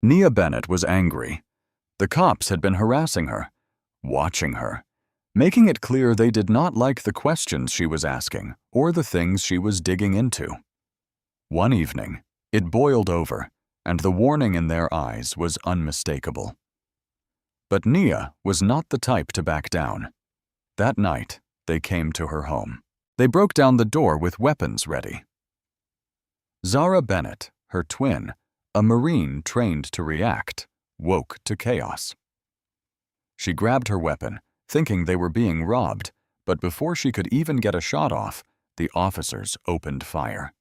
Nia Bennett was angry. The cops had been harassing her, watching her, making it clear they did not like the questions she was asking or the things she was digging into. One evening, it boiled over, and the warning in their eyes was unmistakable. But Nia was not the type to back down. That night, they came to her home. They broke down the door with weapons ready. Zara Bennett, her twin, a Marine trained to react, woke to chaos. She grabbed her weapon, thinking they were being robbed, but before she could even get a shot off, the officers opened fire.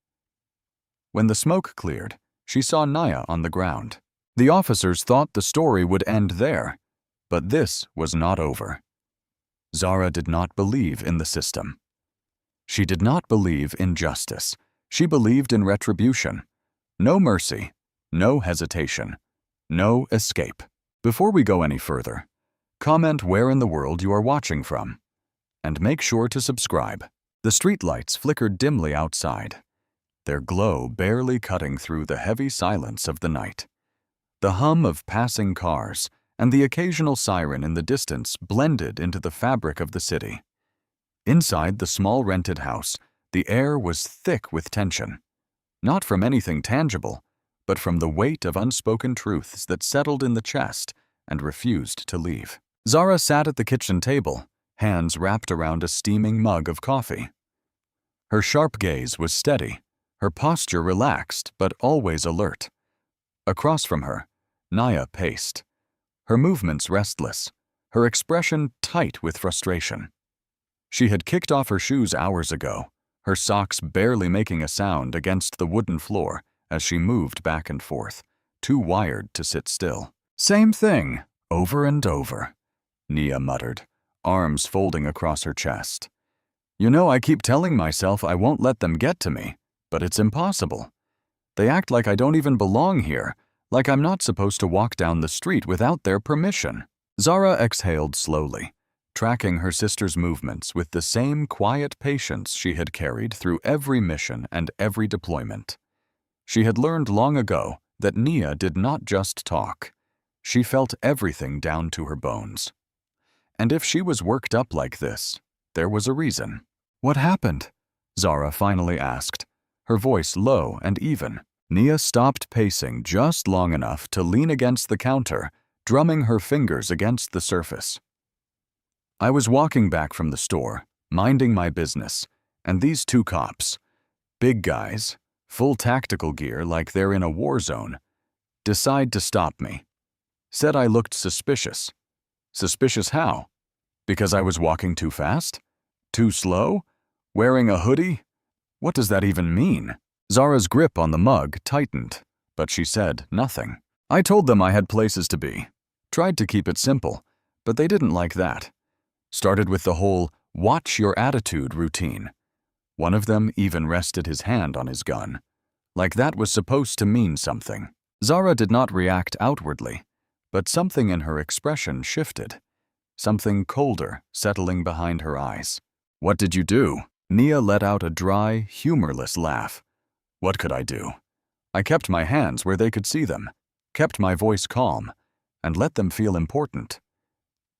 When the smoke cleared, she saw Nia on the ground. The officers thought the story would end there, but this was not over. Zara did not believe in the system. She did not believe in justice. She believed in retribution. No mercy, no hesitation, no escape. Before we go any further, comment where in the world you are watching from, and make sure to subscribe. The streetlights flickered dimly outside, their glow barely cutting through the heavy silence of the night. The hum of passing cars and the occasional siren in the distance blended into the fabric of the city. Inside the small rented house, the air was thick with tension, not from anything tangible, but from the weight of unspoken truths that settled in the chest and refused to leave. Zara sat at the kitchen table, hands wrapped around a steaming mug of coffee. Her sharp gaze was steady, her posture relaxed but always alert. Across from her, Nia paced, her movements restless, her expression tight with frustration. She had kicked off her shoes hours ago, her socks barely making a sound against the wooden floor as she moved back and forth, too wired to sit still. "Same thing, over and over," Nia muttered, arms folding across her chest. "You know, I keep telling myself I won't let them get to me, but it's impossible. They act like I don't even belong here, like I'm not supposed to walk down the street without their permission." Zara exhaled slowly, tracking her sister's movements with the same quiet patience she had carried through every mission and every deployment. She had learned long ago that Nia did not just talk. She felt everything down to her bones. And if she was worked up like this, there was a reason. "What happened?" Zara finally asked, her voice low and even. Nia stopped pacing just long enough to lean against the counter, drumming her fingers against the surface. "I was walking back from the store, minding my business, and these two cops, big guys, full tactical gear like they're in a war zone, decide to stop me. Said I looked suspicious. Suspicious how? Because I was walking too fast? Too slow? Wearing a hoodie? What does that even mean?" Zara's grip on the mug tightened, but she said nothing. "I told them I had places to be. Tried to keep it simple, but they didn't like that. Started with the whole 'watch your attitude' routine. One of them even rested his hand on his gun, like that was supposed to mean something." Zara did not react outwardly, but something in her expression shifted, something colder settling behind her eyes. "What did you do?" Nia let out a dry, humorless laugh. "What could I do? I kept my hands where they could see them, kept my voice calm, and let them feel important.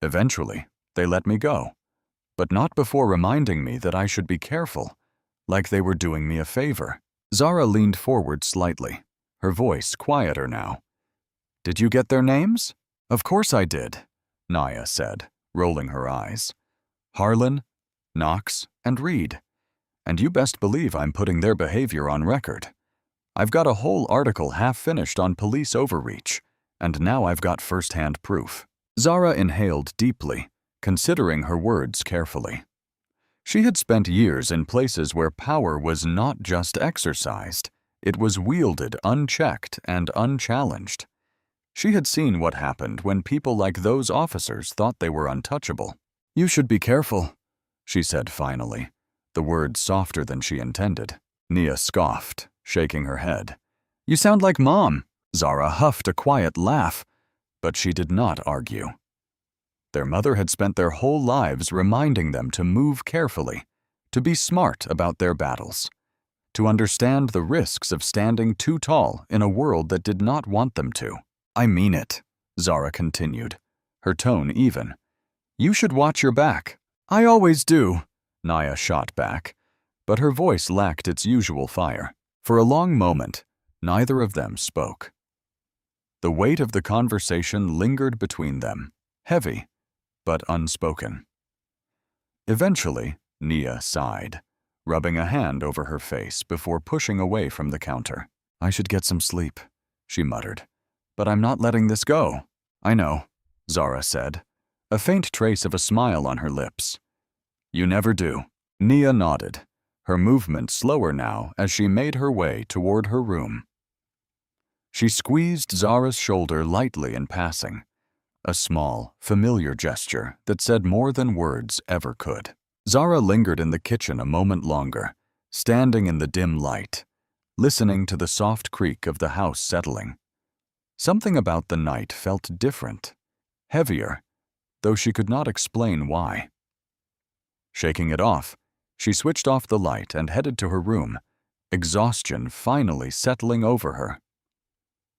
Eventually, they let me go, but not before reminding me that I should be careful, like they were doing me a favor." Zara leaned forward slightly, her voice quieter now. "Did you get their names?" "Of course I did," Nia said, rolling her eyes. "Harlan, Knox, and Reed. And you best believe I'm putting their behavior on record. I've got a whole article half finished on police overreach, and now I've got first-hand proof." Zara inhaled deeply, considering her words carefully. She had spent years in places where power was not just exercised, it was wielded unchecked and unchallenged. She had seen what happened when people like those officers thought they were untouchable. "You should be careful," she said finally, the words softer than she intended. Nia scoffed, shaking her head. "You sound like Mom." Zara huffed a quiet laugh, but she did not argue. Their mother had spent their whole lives reminding them to move carefully, to be smart about their battles, to understand the risks of standing too tall in a world that did not want them to. I mean it, Zara continued, her tone even. You should watch your back. I always do, Nia shot back, but her voice lacked its usual fire. For a long moment, neither of them spoke. The weight of the conversation lingered between them, heavy, but unspoken. Eventually, Nia sighed, rubbing a hand over her face before pushing away from the counter. I should get some sleep, she muttered. But I'm not letting this go. I know, Zara said, a faint trace of a smile on her lips. You never do. Nia nodded, her movement slower now as she made her way toward her room. She squeezed Zara's shoulder lightly in passing, a small, familiar gesture that said more than words ever could. Zara lingered in the kitchen a moment longer, standing in the dim light, listening to the soft creak of the house settling. Something about the night felt different, heavier, though she could not explain why. Shaking it off, she switched off the light and headed to her room, exhaustion finally settling over her.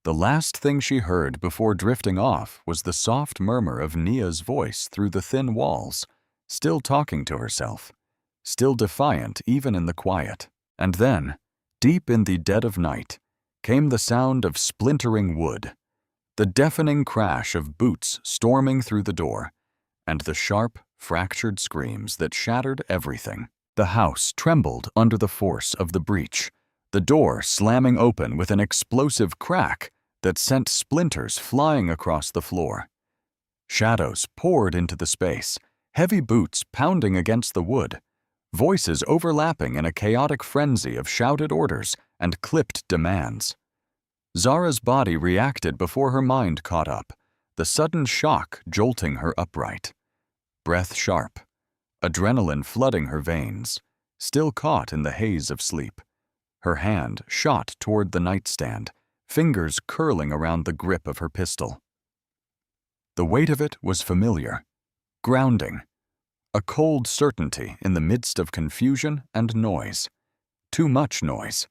The last thing she heard before drifting off was the soft murmur of Nia's voice through the thin walls, still talking to herself, still defiant even in the quiet. And then, deep in the dead of night, came the sound of splintering wood, the deafening crash of boots storming through the door, and the sharp, fractured screams that shattered everything. The house trembled under the force of the breach, the door slamming open with an explosive crack that sent splinters flying across the floor. Shadows poured into the space, heavy boots pounding against the wood, voices overlapping in a chaotic frenzy of shouted orders and clipped demands. Zara's body reacted before her mind caught up, the sudden shock jolting her upright. Breath sharp, adrenaline flooding her veins, still caught in the haze of sleep. Her hand shot toward the nightstand, fingers curling around the grip of her pistol. The weight of it was familiar, grounding, a cold certainty in the midst of confusion and noise. Too much noise.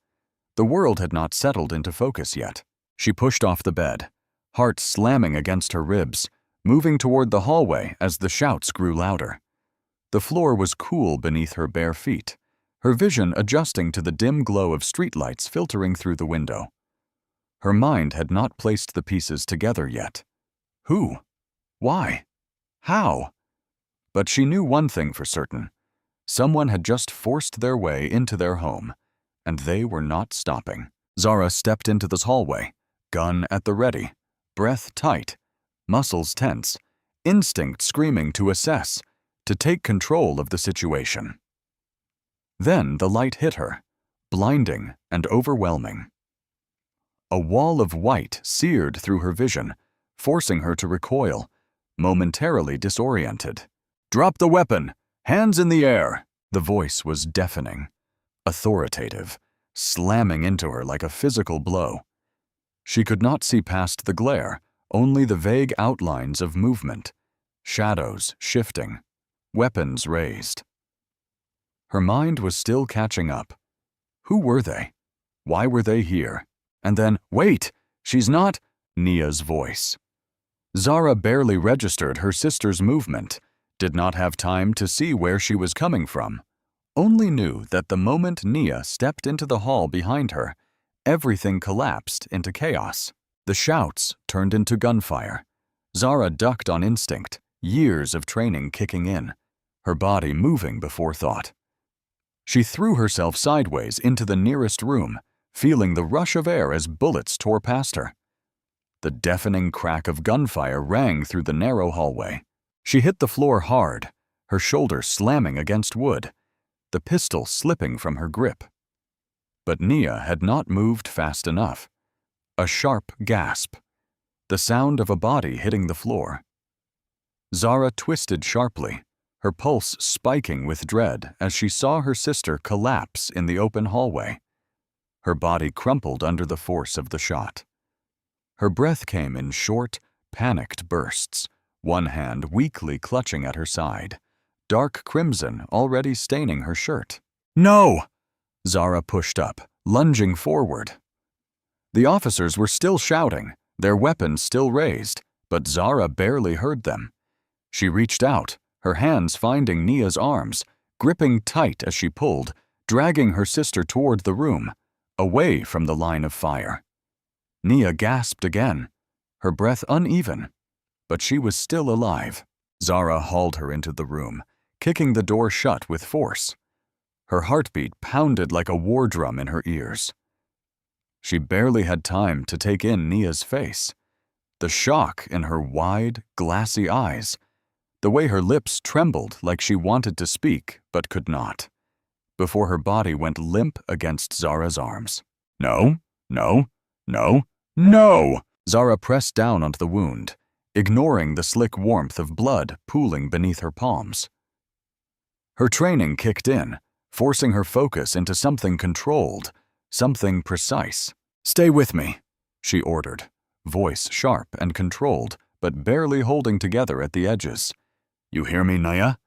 The world had not settled into focus yet. She pushed off the bed, heart slamming against her ribs, moving toward the hallway as the shouts grew louder. The floor was cool beneath her bare feet, her vision adjusting to the dim glow of streetlights filtering through the window. Her mind had not placed the pieces together yet. Who? Why? How? But she knew one thing for certain. Someone had just forced their way into their home, and they were not stopping. Zara stepped into this hallway, gun at the ready, breath tight, muscles tense, instinct screaming to assess, to take control of the situation. Then the light hit her, blinding and overwhelming. A wall of white seared through her vision, forcing her to recoil, momentarily disoriented. "Drop the weapon! Hands in the air!" The voice was deafening, authoritative, slamming into her like a physical blow. She could not see past the glare, only the vague outlines of movement, shadows shifting, weapons raised. Her mind was still catching up. Who were they? Why were they here? And then, wait, she's not... Nia's voice. Zara barely registered her sister's movement, did not have time to see where she was coming from, only knew that the moment Nia stepped into the hall behind her, everything collapsed into chaos. The shouts turned into gunfire. Zara ducked on instinct, years of training kicking in, her body moving before thought. She threw herself sideways into the nearest room, feeling the rush of air as bullets tore past her. The deafening crack of gunfire rang through the narrow hallway. She hit the floor hard, her shoulder slamming against wood, the pistol slipping from her grip. But Nia had not moved fast enough. A sharp gasp, the sound of a body hitting the floor. Zara twisted sharply, her pulse spiking with dread as she saw her sister collapse in the open hallway. Her body crumpled under the force of the shot. Her breath came in short, panicked bursts, one hand weakly clutching at her side, dark crimson already staining her shirt. "No!" Zara pushed up, lunging forward. The officers were still shouting, their weapons still raised, but Zara barely heard them. She reached out, her hands finding Nia's arms, gripping tight as she pulled, dragging her sister toward the room, away from the line of fire. Nia gasped again, her breath uneven, but she was still alive. Zara hauled her into the room, kicking the door shut with force. Her heartbeat pounded like a war drum in her ears. She barely had time to take in Nia's face, the shock in her wide, glassy eyes, the way her lips trembled like she wanted to speak but could not, before her body went limp against Zara's arms. No, no, no, no! Zara pressed down onto the wound, ignoring the slick warmth of blood pooling beneath her palms. Her training kicked in, forcing her focus into something controlled, something precise. "Stay with me," she ordered, voice sharp and controlled, but barely holding together at the edges. "You hear me, Nia?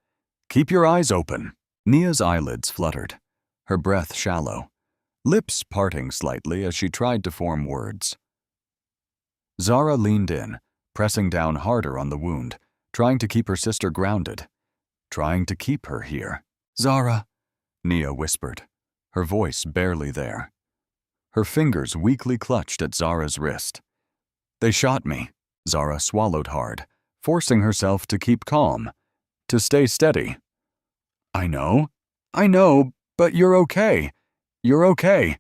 Keep your eyes open." Nia's eyelids fluttered, her breath shallow, lips parting slightly as she tried to form words. Zara leaned in, pressing down harder on the wound, trying to keep her sister grounded, trying to keep her here. "Zara," Nia whispered, her voice barely there. Her fingers weakly clutched at Zara's wrist. "They shot me." Zara swallowed hard, forcing herself to keep calm, to stay steady. I know, but you're okay. You're okay.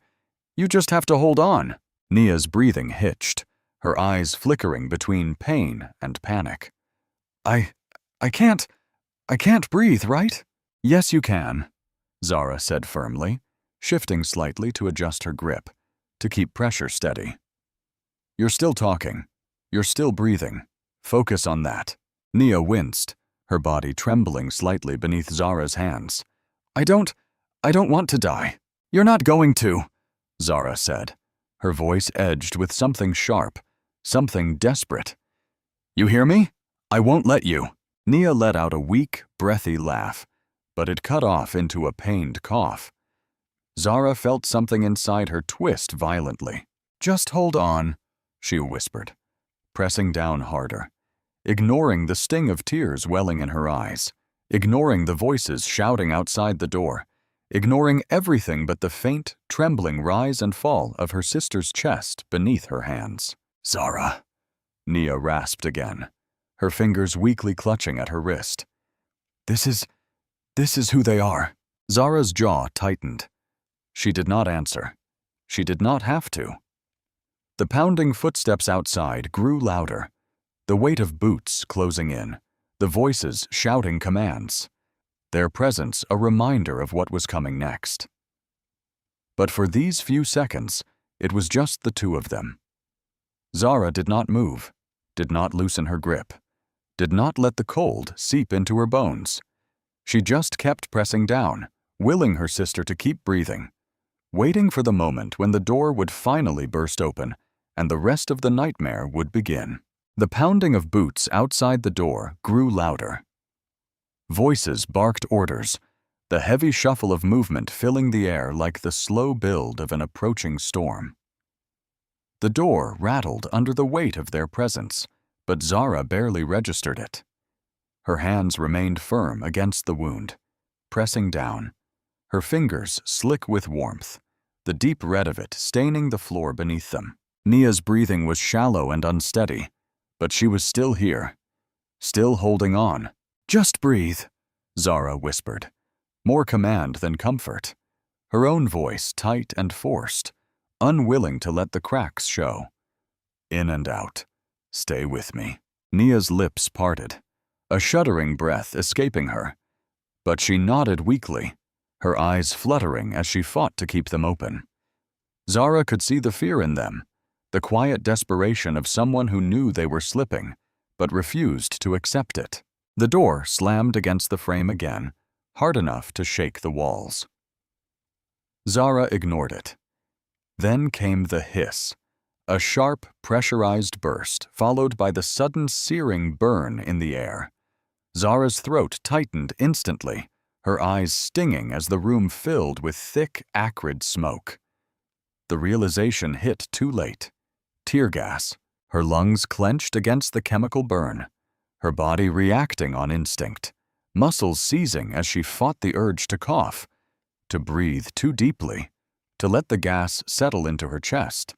You just have to hold on." Nia's breathing hitched, her eyes flickering between pain and panic. I can't breathe, right?" "Yes, you can," Zara said firmly, shifting slightly to adjust her grip, to keep pressure steady. "You're still talking. You're still breathing. Focus on that." Nia winced, her body trembling slightly beneath Zara's hands. I don't want to die." "You're not going to," Zara said, her voice edged with something sharp, something desperate. "You hear me? I won't let you." Nia let out a weak, breathy laugh, but it cut off into a pained cough. Zara felt something inside her twist violently. "Just hold on," she whispered, pressing down harder, ignoring the sting of tears welling in her eyes, ignoring the voices shouting outside the door, ignoring everything but the faint, trembling rise and fall of her sister's chest beneath her hands. "Zara," Nia rasped again, her fingers weakly clutching at her wrist. This is who they are." Zara's jaw tightened. She did not answer. She did not have to. The pounding footsteps outside grew louder, the weight of boots closing in, the voices shouting commands, their presence a reminder of what was coming next. But for these few seconds, it was just the two of them. Zara did not move, did not loosen her grip, did not let the cold seep into her bones. She just kept pressing down, willing her sister to keep breathing, waiting for the moment when the door would finally burst open and the rest of the nightmare would begin. The pounding of boots outside the door grew louder. Voices barked orders, the heavy shuffle of movement filling the air like the slow build of an approaching storm. The door rattled under the weight of their presence, but Zara barely registered it. Her hands remained firm against the wound, pressing down, her fingers slick with warmth, the deep red of it staining the floor beneath them. Nia's breathing was shallow and unsteady, but she was still here, still holding on. "Just breathe," Zara whispered, more command than comfort, her own voice tight and forced, unwilling to let the cracks show. "In and out. Stay with me." Nia's lips parted, a shuddering breath escaping her, but she nodded weakly, her eyes fluttering as she fought to keep them open. Zara could see the fear in them, the quiet desperation of someone who knew they were slipping, but refused to accept it. The door slammed against the frame again, hard enough to shake the walls. Zara ignored it. Then came the hiss, a sharp, pressurized burst followed by the sudden searing burn in the air. Zara's throat tightened instantly, her eyes stinging as the room filled with thick, acrid smoke. The realization hit too late. Tear gas, her lungs clenched against the chemical burn, her body reacting on instinct, muscles seizing as she fought the urge to cough, to breathe too deeply, to let the gas settle into her chest.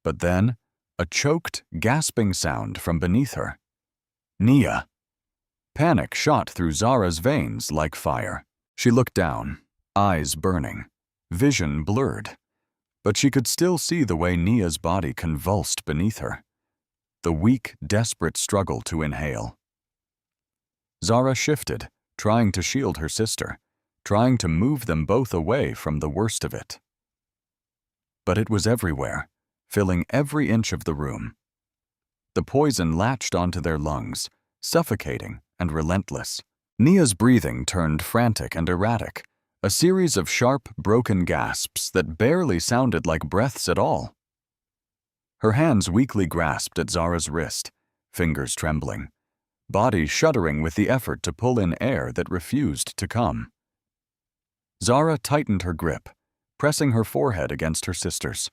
But then, a choked, gasping sound from beneath her. Nia! Panic shot through Zara's veins like fire. She looked down, eyes burning, vision blurred, but she could still see the way Nia's body convulsed beneath her. The weak, desperate struggle to inhale. Zara shifted, trying to shield her sister, trying to move them both away from the worst of it. But it was everywhere, filling every inch of the room. The poison latched onto their lungs, suffocating and relentless. Nia's breathing turned frantic and erratic, a series of sharp, broken gasps that barely sounded like breaths at all. Her hands weakly grasped at Zara's wrist, fingers trembling, body shuddering with the effort to pull in air that refused to come. Zara tightened her grip, pressing her forehead against her sister's,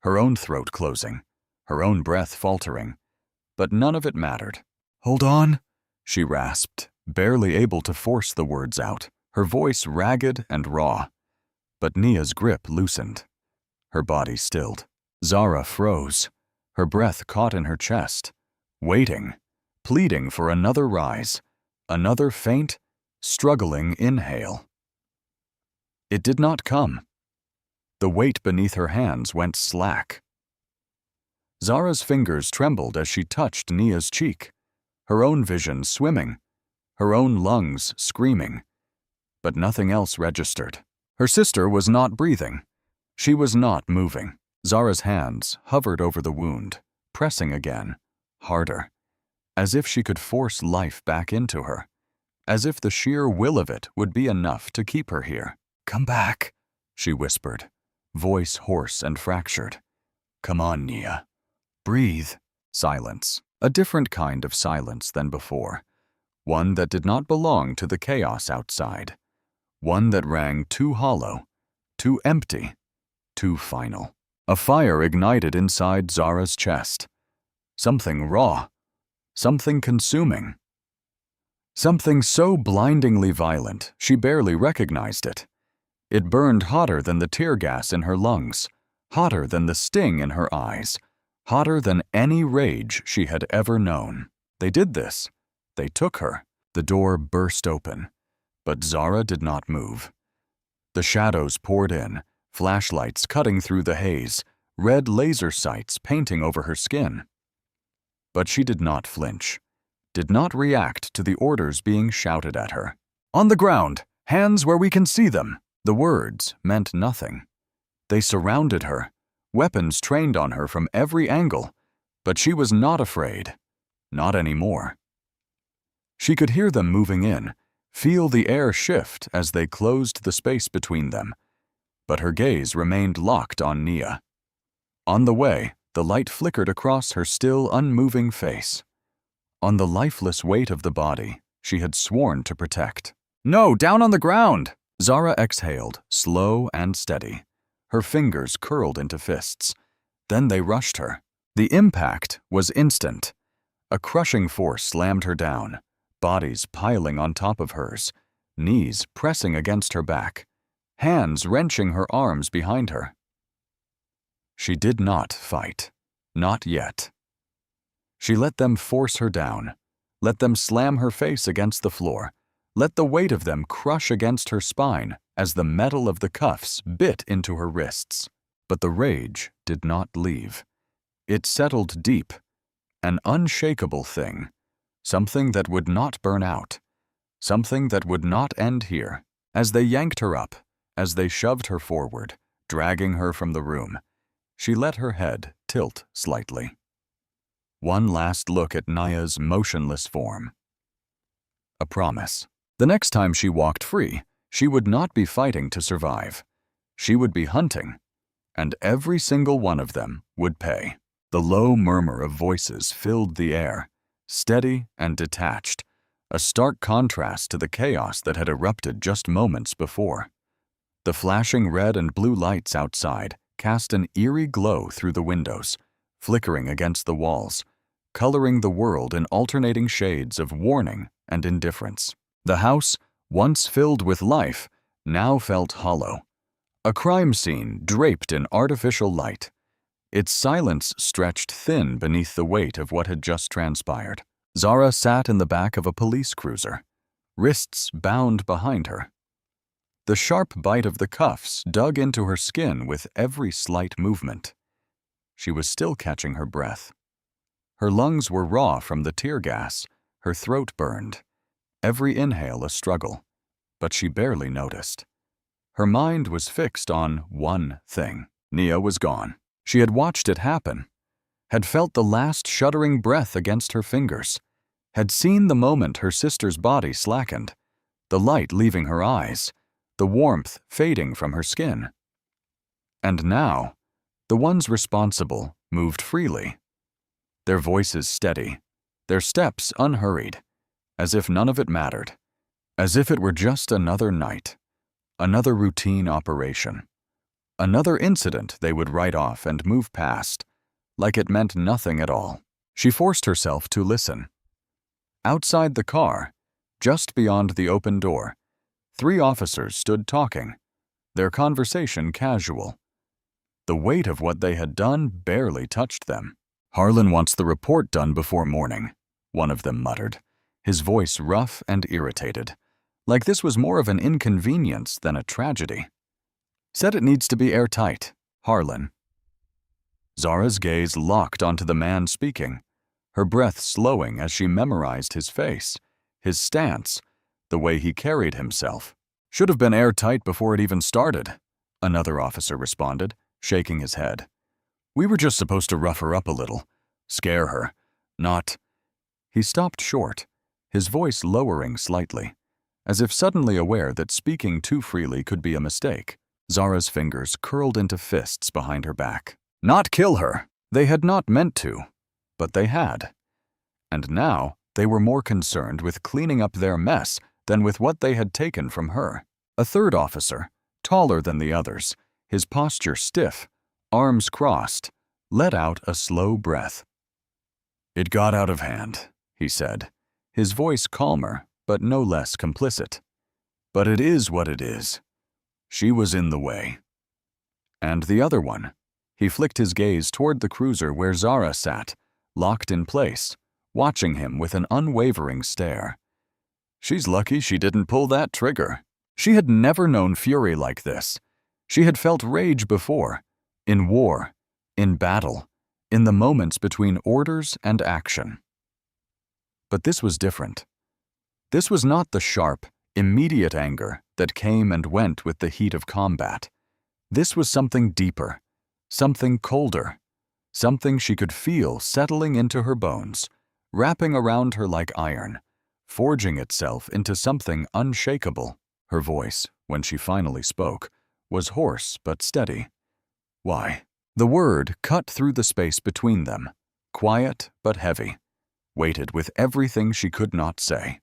her own throat closing, her own breath faltering, but none of it mattered. "Hold on," she rasped, barely able to force the words out, her voice ragged and raw. But Nia's grip loosened. Her body stilled. Zara froze, her breath caught in her chest, waiting, pleading for another rise, another faint, struggling inhale. It did not come. The weight beneath her hands went slack. Zara's fingers trembled as she touched Nia's cheek, her own vision swimming, her own lungs screaming. But nothing else registered. Her sister was not breathing. She was not moving. Zara's hands hovered over the wound, pressing again, harder, as if she could force life back into her, as if the sheer will of it would be enough to keep her here. "Come back," she whispered, voice hoarse and fractured. "Come on, Nia. Breathe." Silence. A different kind of silence than before. One that did not belong to the chaos outside. One that rang too hollow, too empty, too final. A fire ignited inside Zara's chest. Something raw. Something consuming. Something so blindingly violent she barely recognized it. It burned hotter than the tear gas in her lungs, hotter than the sting in her eyes, hotter than any rage she had ever known. They did this. They took her. The door burst open, but Zara did not move. The shadows poured in, flashlights cutting through the haze, red laser sights painting over her skin. But she did not flinch, did not react to the orders being shouted at her. "On the ground! Hands where we can see them!" The words meant nothing. They surrounded her, weapons trained on her from every angle, but she was not afraid. Not anymore. She could hear them moving in, feel the air shift as they closed the space between them, but her gaze remained locked on Nia. On the way, the light flickered across her still unmoving face. On the lifeless weight of the body she had sworn to protect. "No, down on the ground!" Zara exhaled, slow and steady. Her fingers curled into fists. Then they rushed her. The impact was instant. A crushing force slammed her down, bodies piling on top of hers, knees pressing against her back, hands wrenching her arms behind her. She did not fight. Not yet. She let them force her down, let them slam her face against the floor, let the weight of them crush against her spine as the metal of the cuffs bit into her wrists. But the rage did not leave. It settled deep, an unshakable thing, something that would not burn out, something that would not end here. As they yanked her up, as they shoved her forward, dragging her from the room, she let her head tilt slightly. One last look at Nia's motionless form. A promise. The next time she walked free, she would not be fighting to survive. She would be hunting, and every single one of them would pay. The low murmur of voices filled the air, steady and detached, a stark contrast to the chaos that had erupted just moments before. The flashing red and blue lights outside cast an eerie glow through the windows, flickering against the walls, coloring the world in alternating shades of warning and indifference. The house, once filled with life, now felt hollow. A crime scene draped in artificial light. Its silence stretched thin beneath the weight of what had just transpired. Zara sat in the back of a police cruiser, wrists bound behind her. The sharp bite of the cuffs dug into her skin with every slight movement. She was still catching her breath. Her lungs were raw from the tear gas, her throat burned. Every inhale a struggle, but she barely noticed. Her mind was fixed on one thing. Nia was gone. She had watched it happen, had felt the last shuddering breath against her fingers, had seen the moment her sister's body slackened, the light leaving her eyes, the warmth fading from her skin. And now, the ones responsible moved freely, their voices steady, their steps unhurried, as if none of it mattered, as if it were just another night, another routine operation, another incident they would write off and move past, like it meant nothing at all. She forced herself to listen. Outside the car, just beyond the open door, 3 officers stood talking, their conversation casual. The weight of what they had done barely touched them. "Harlan wants the report done before morning," one of them muttered, his voice rough and irritated, like this was more of an inconvenience than a tragedy. "Said it needs to be airtight, Harlan." Zara's gaze locked onto the man speaking, her breath slowing as she memorized his face, his stance, the way he carried himself. "Should have been airtight before it even started," another officer responded, shaking his head. "We were just supposed to rough her up a little, scare her, not—" He stopped short, his voice lowering slightly, as if suddenly aware that speaking too freely could be a mistake. Zara's fingers curled into fists behind her back. Not kill her. They had not meant to, but they had. And now they were more concerned with cleaning up their mess than with what they had taken from her. A third officer, taller than the others, his posture stiff, arms crossed, let out a slow breath. "It got out of hand," he said, his voice calmer but no less complicit. "But it is what it is. She was in the way." And the other one, he flicked his gaze toward the cruiser where Zara sat, locked in place, watching him with an unwavering stare. She's lucky she didn't pull that trigger. She had never known fury like this. She had felt rage before, in war, in battle, in the moments between orders and action. But this was different. This was not the sharp, immediate anger that came and went with the heat of combat. This was something deeper, something colder, something she could feel settling into her bones, wrapping around her like iron, forging itself into something unshakable. Her voice, when she finally spoke, was hoarse but steady. "Why?" The word cut through the space between them, quiet but heavy, weighted with everything she could not say.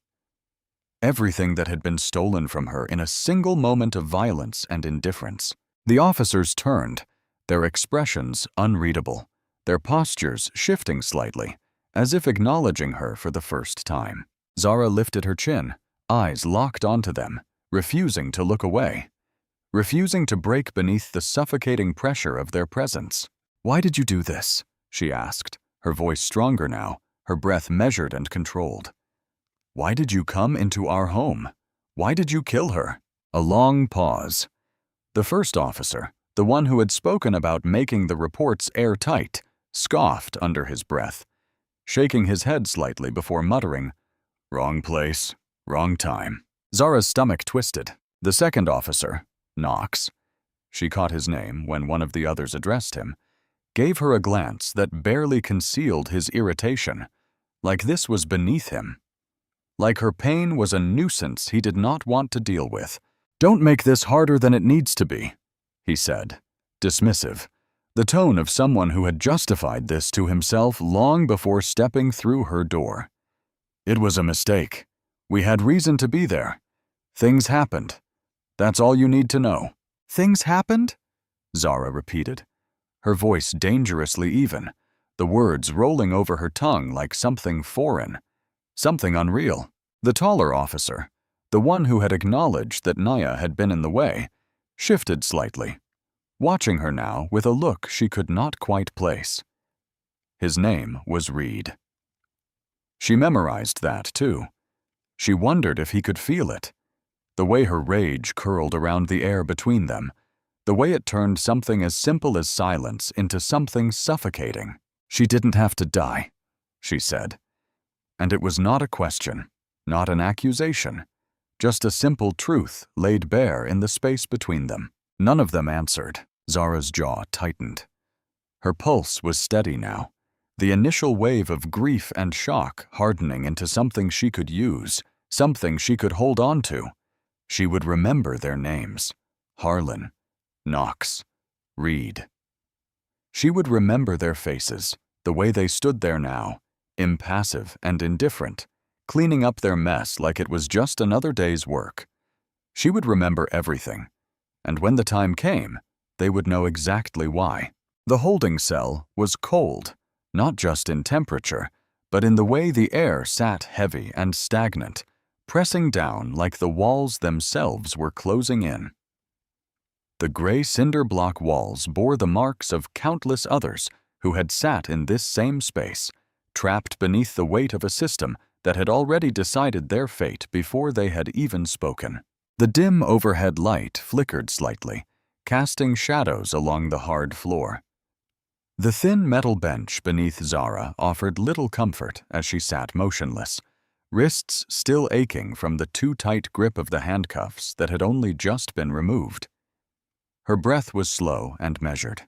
Everything that had been stolen from her in a single moment of violence and indifference. The officers turned, their expressions unreadable, their postures shifting slightly, as if acknowledging her for the first time. Zara lifted her chin, eyes locked onto them, refusing to look away, refusing to break beneath the suffocating pressure of their presence. "Why did you do this?" she asked, her voice stronger now, her breath measured and controlled. "Why did you come into our home? Why did you kill her?" A long pause. The first officer, the one who had spoken about making the reports airtight, scoffed under his breath, shaking his head slightly before muttering, "Wrong place, wrong time." Zara's stomach twisted. The second officer, Knox, she caught his name when one of the others addressed him, gave her a glance that barely concealed his irritation, like this was beneath him. Like her pain was a nuisance he did not want to deal with. "Don't make this harder than it needs to be," he said, dismissive, the tone of someone who had justified this to himself long before stepping through her door. "It was a mistake. We had reason to be there. Things happened. That's all you need to know." "Things happened?" Zara repeated, her voice dangerously even, the words rolling over her tongue like something foreign, something unreal. The taller officer, the one who had acknowledged that Naya had been in the way, shifted slightly, watching her now with a look she could not quite place. His name was Reed. She memorized that, too. She wondered if he could feel it. The way her rage curled around the air between them, the way it turned something as simple as silence into something suffocating. She didn't have to die, she said. And it was not a question, not an accusation, just a simple truth laid bare in the space between them. None of them answered. Zara's jaw tightened. Her pulse was steady now, the initial wave of grief and shock hardening into something she could use, something she could hold on to. She would remember their names: Harlan, Knox, Reed. She would remember their faces, the way they stood there now, impassive and indifferent, cleaning up their mess like it was just another day's work. She would remember everything, and when the time came, they would know exactly why. The holding cell was cold, not just in temperature, but in the way the air sat heavy and stagnant, pressing down like the walls themselves were closing in. The gray cinder block walls bore the marks of countless others who had sat in this same space, trapped beneath the weight of a system that had already decided their fate before they had even spoken. The dim overhead light flickered slightly, casting shadows along the hard floor. The thin metal bench beneath Zara offered little comfort as she sat motionless, wrists still aching from the too tight grip of the handcuffs that had only just been removed. Her breath was slow and measured,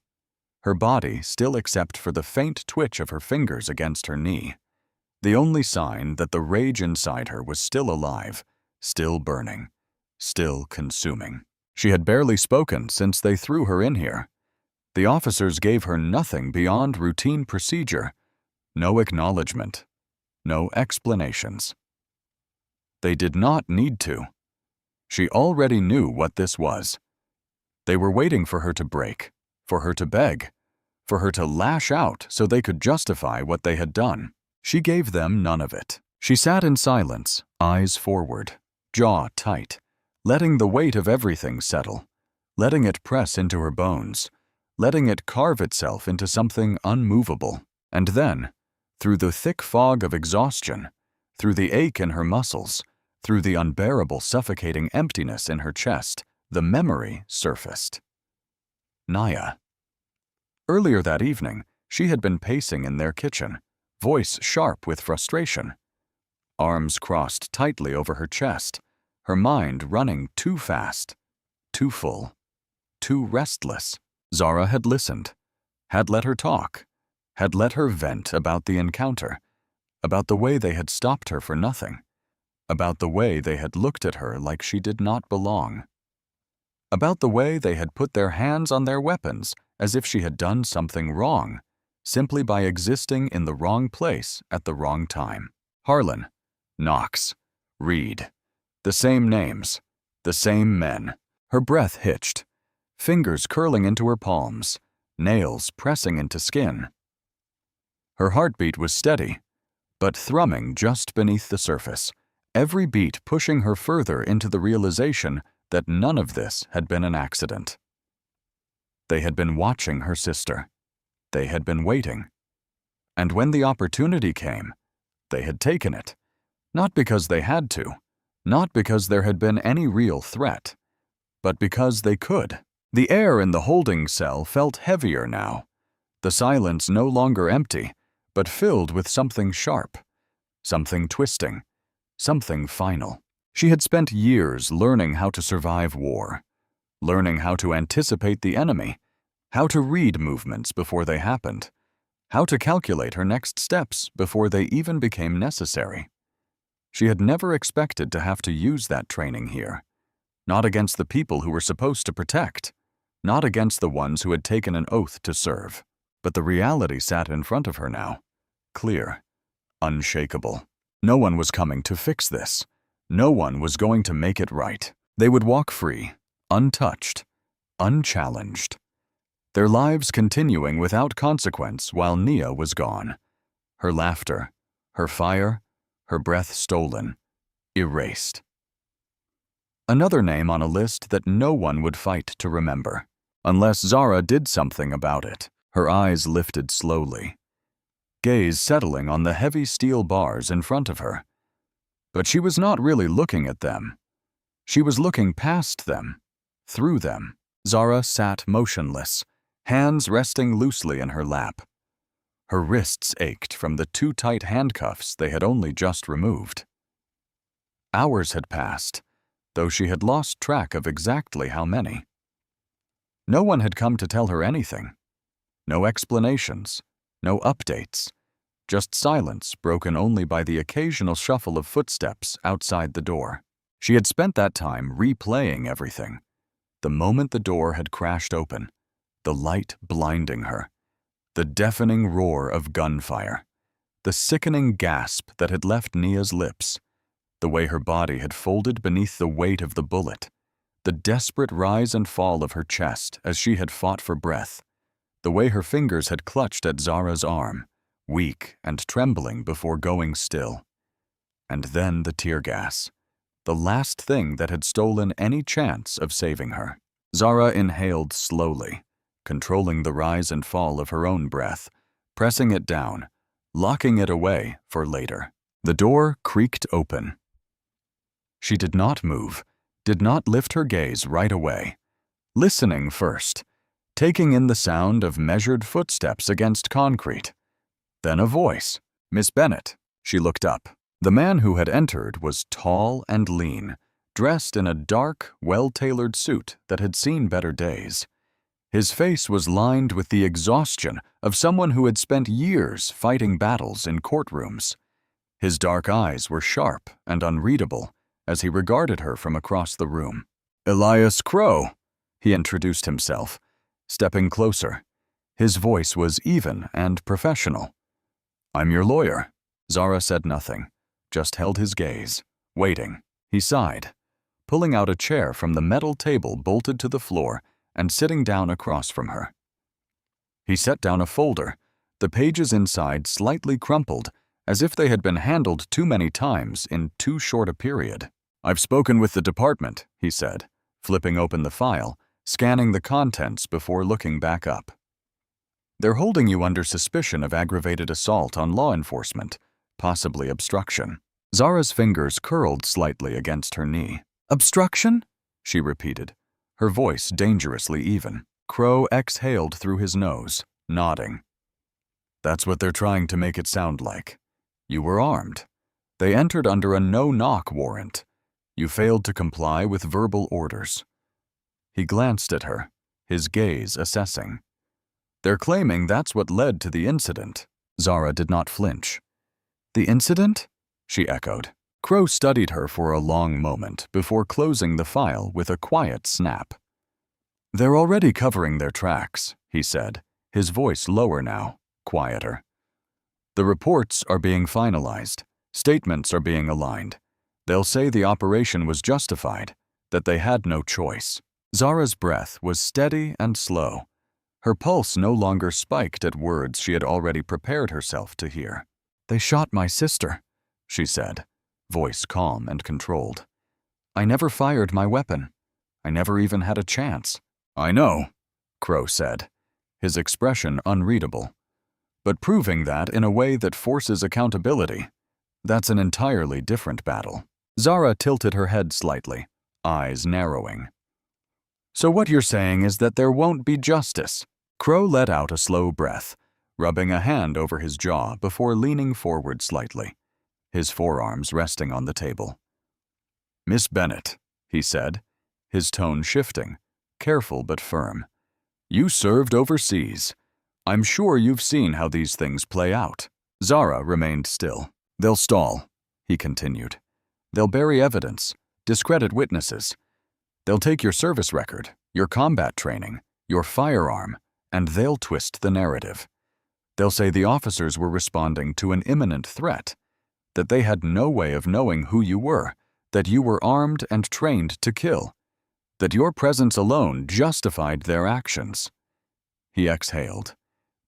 her body still except for the faint twitch of her fingers against her knee, the only sign that the rage inside her was still alive, still burning, still consuming. She had barely spoken since they threw her in here. The officers gave her nothing beyond routine procedure, no acknowledgement, no explanations. They did not need to. She already knew what this was. They were waiting for her to break, for her to beg, for her to lash out so they could justify what they had done. She gave them none of it. She sat in silence, eyes forward, jaw tight, letting the weight of everything settle, letting it press into her bones, letting it carve itself into something unmovable. And then, through the thick fog of exhaustion, through the ache in her muscles, through the unbearable suffocating emptiness in her chest, the memory surfaced. Naya. Earlier that evening, she had been pacing in their kitchen, voice sharp with frustration, arms crossed tightly over her chest, her mind running too fast, too full, too restless. Zara had listened, had let her talk, had let her vent about the encounter, about the way they had stopped her for nothing, about the way they had looked at her like she did not belong, about the way they had put their hands on their weapons as if she had done something wrong, simply by existing in the wrong place at the wrong time. Harlan, Knox, Reed. The same names, the same men. Her breath hitched, fingers curling into her palms, nails pressing into skin. Her heartbeat was steady, but thrumming just beneath the surface, every beat pushing her further into the realization that none of this had been an accident. They had been watching her sister. They had been waiting. And when the opportunity came, they had taken it, not because they had to, not because there had been any real threat, but because they could. The air in the holding cell felt heavier now, the silence no longer empty, but filled with something sharp, something twisting, something final. She had spent years learning how to survive war, learning how to anticipate the enemy, how to read movements before they happened, how to calculate her next steps before they even became necessary. She had never expected to have to use that training here, not against the people who were supposed to protect, not against the ones who had taken an oath to serve. But the reality sat in front of her now, clear, unshakable. No one was coming to fix this. No one was going to make it right. They would walk free, untouched, unchallenged. their lives continuing without consequence while Nia was gone. Her laughter, her fire, her breath stolen, erased. Another name on a list that no one would fight to remember, unless Zara did something about it. Her eyes lifted slowly, gaze settling on the heavy steel bars in front of her. But she was not really looking at them. She was looking past them, through them. Zara sat motionless, hands resting loosely in her lap. Her wrists ached from the too tight handcuffs they had only just removed. Hours had passed, though she had lost track of exactly how many. No one had come to tell her anything. No explanations, no updates, just silence broken only by the occasional shuffle of footsteps outside the door. She had spent that time replaying everything. The moment the door had crashed open, the light blinding her, the deafening roar of gunfire, the sickening gasp that had left Nia's lips, the way her body had folded beneath the weight of the bullet, the desperate rise and fall of her chest as she had fought for breath, the way her fingers had clutched at Zara's arm, weak and trembling before going still. And then the tear gas, the last thing that had stolen any chance of saving her. Zara inhaled slowly, controlling the rise and fall of her own breath, pressing it down, locking it away for later. The door creaked open. She did not move, did not lift her gaze right away, listening first, taking in the sound of measured footsteps against concrete. Then a voice. "Miss Bennett." She looked up. The man who had entered was tall and lean, dressed in a dark, well-tailored suit that had seen better days. His face was lined with the exhaustion of someone who had spent years fighting battles in courtrooms. His dark eyes were sharp and unreadable as he regarded her from across the room. "Elias Crow," he introduced himself, stepping closer. His voice was even and professional. "I'm your lawyer." Zara said nothing, just held his gaze, waiting. He sighed, pulling out a chair from the metal table bolted to the floor and sitting down across from her. He set down a folder, the pages inside slightly crumpled, as if they had been handled too many times in too short a period. "I've spoken with the department," he said, flipping open the file, scanning the contents before looking back up. "They're holding you under suspicion of aggravated assault on law enforcement, possibly obstruction." Zara's fingers curled slightly against her knee. "Obstruction?" she repeated, her voice dangerously even. Crow exhaled through his nose, nodding. "That's what they're trying to make it sound like. You were armed. They entered under a no-knock warrant. You failed to comply with verbal orders." He glanced at her, his gaze assessing. "They're claiming that's what led to the incident." Zara did not flinch. "The incident?" she echoed. Crow studied her for a long moment before closing the file with a quiet snap. "They're already covering their tracks," he said, his voice lower now, quieter. "The reports are being finalized. Statements are being aligned. They'll say the operation was justified, that they had no choice." Zara's breath was steady and slow. Her pulse no longer spiked at words she had already prepared herself to hear. "They shot my sister," she said, voice calm and controlled. "I never fired my weapon. I never even had a chance." "I know," Crow said, his expression unreadable. "But proving that in a way that forces accountability, that's an entirely different battle." Zara tilted her head slightly, eyes narrowing. "So what you're saying is that there won't be justice?" Crow let out a slow breath, rubbing a hand over his jaw before leaning forward slightly, his forearms resting on the table. "Miss Bennett," he said, his tone shifting, careful but firm. "You served overseas. I'm sure you've seen how these things play out." Zara remained still. "They'll stall," he continued. "They'll bury evidence, discredit witnesses. They'll take your service record, your combat training, your firearm, and they'll twist the narrative. They'll say the officers were responding to an imminent threat, that they had no way of knowing who you were, that you were armed and trained to kill, that your presence alone justified their actions." He exhaled.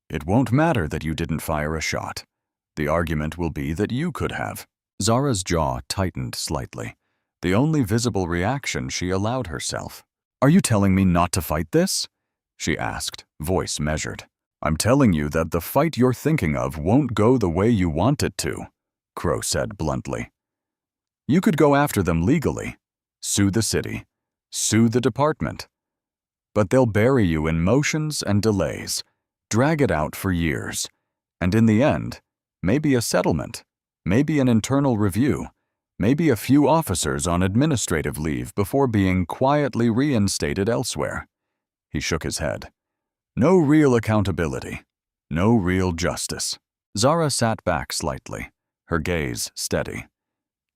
It won't matter that you didn't fire a shot. The argument will be that you could have. Zara's jaw tightened slightly, the only visible reaction she allowed herself. Are you telling me not to fight this? She asked, voice measured. I'm telling you that the fight you're thinking of won't go the way you want it to, Crow said bluntly. You could go after them legally, sue the city, sue the department. But they'll bury you in motions and delays, drag it out for years, and in the end, maybe a settlement, maybe an internal review, maybe a few officers on administrative leave before being quietly reinstated elsewhere. He shook his head. No real accountability, no real justice. Zara sat back slightly, her gaze steady.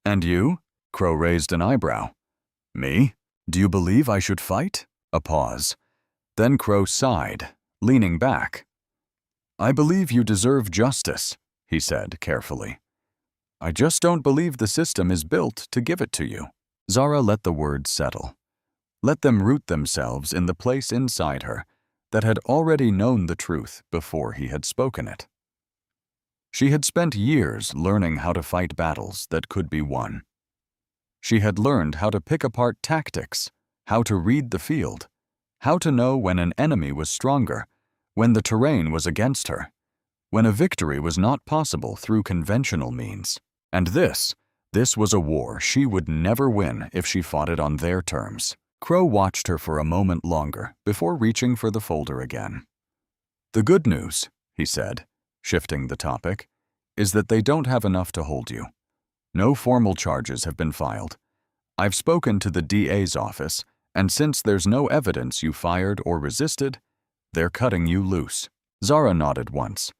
And you? Crow raised an eyebrow. Me? Do you believe I should fight? A pause. Then Crow sighed, leaning back. I believe you deserve justice, he said carefully. I just don't believe the system is built to give it to you. Zara let the words settle. Let them root themselves in the place inside her that had already known the truth before he had spoken it. She had spent years learning how to fight battles that could be won. She had learned how to pick apart tactics, how to read the field, how to know when an enemy was stronger, when the terrain was against her, when a victory was not possible through conventional means. And this was a war she would never win if she fought it on their terms. Crow watched her for a moment longer before reaching for the folder again. The good news, he said, shifting the topic, is that they don't have enough to hold you. No formal charges have been filed. I've spoken to the DA's office, and since there's no evidence you fired or resisted, they're cutting you loose. Zara nodded once.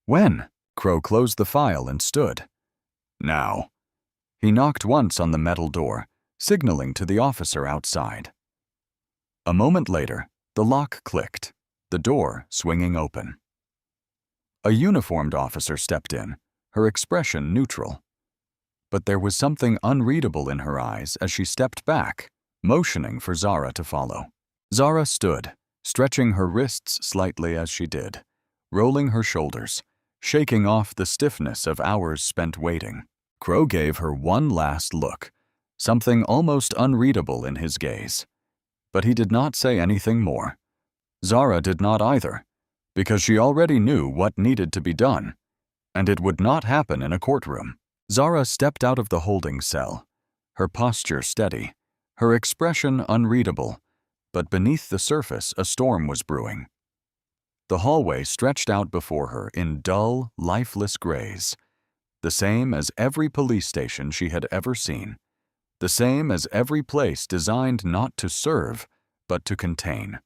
When? Crow closed the file and stood. Now. He knocked once on the metal door, signaling to the officer outside. A moment later, the lock clicked, the door swinging open. A uniformed officer stepped in, her expression neutral. But there was something unreadable in her eyes as she stepped back, motioning for Zara to follow. Zara stood, stretching her wrists slightly as she did, rolling her shoulders, shaking off the stiffness of hours spent waiting. Crow gave her one last look, something almost unreadable in his gaze. But he did not say anything more. Zara did not either, because she already knew what needed to be done, and it would not happen in a courtroom. Zara stepped out of the holding cell, her posture steady, her expression unreadable, but beneath the surface a storm was brewing. The hallway stretched out before her in dull, lifeless grays, the same as every police station she had ever seen, the same as every place designed not to serve, but to contain,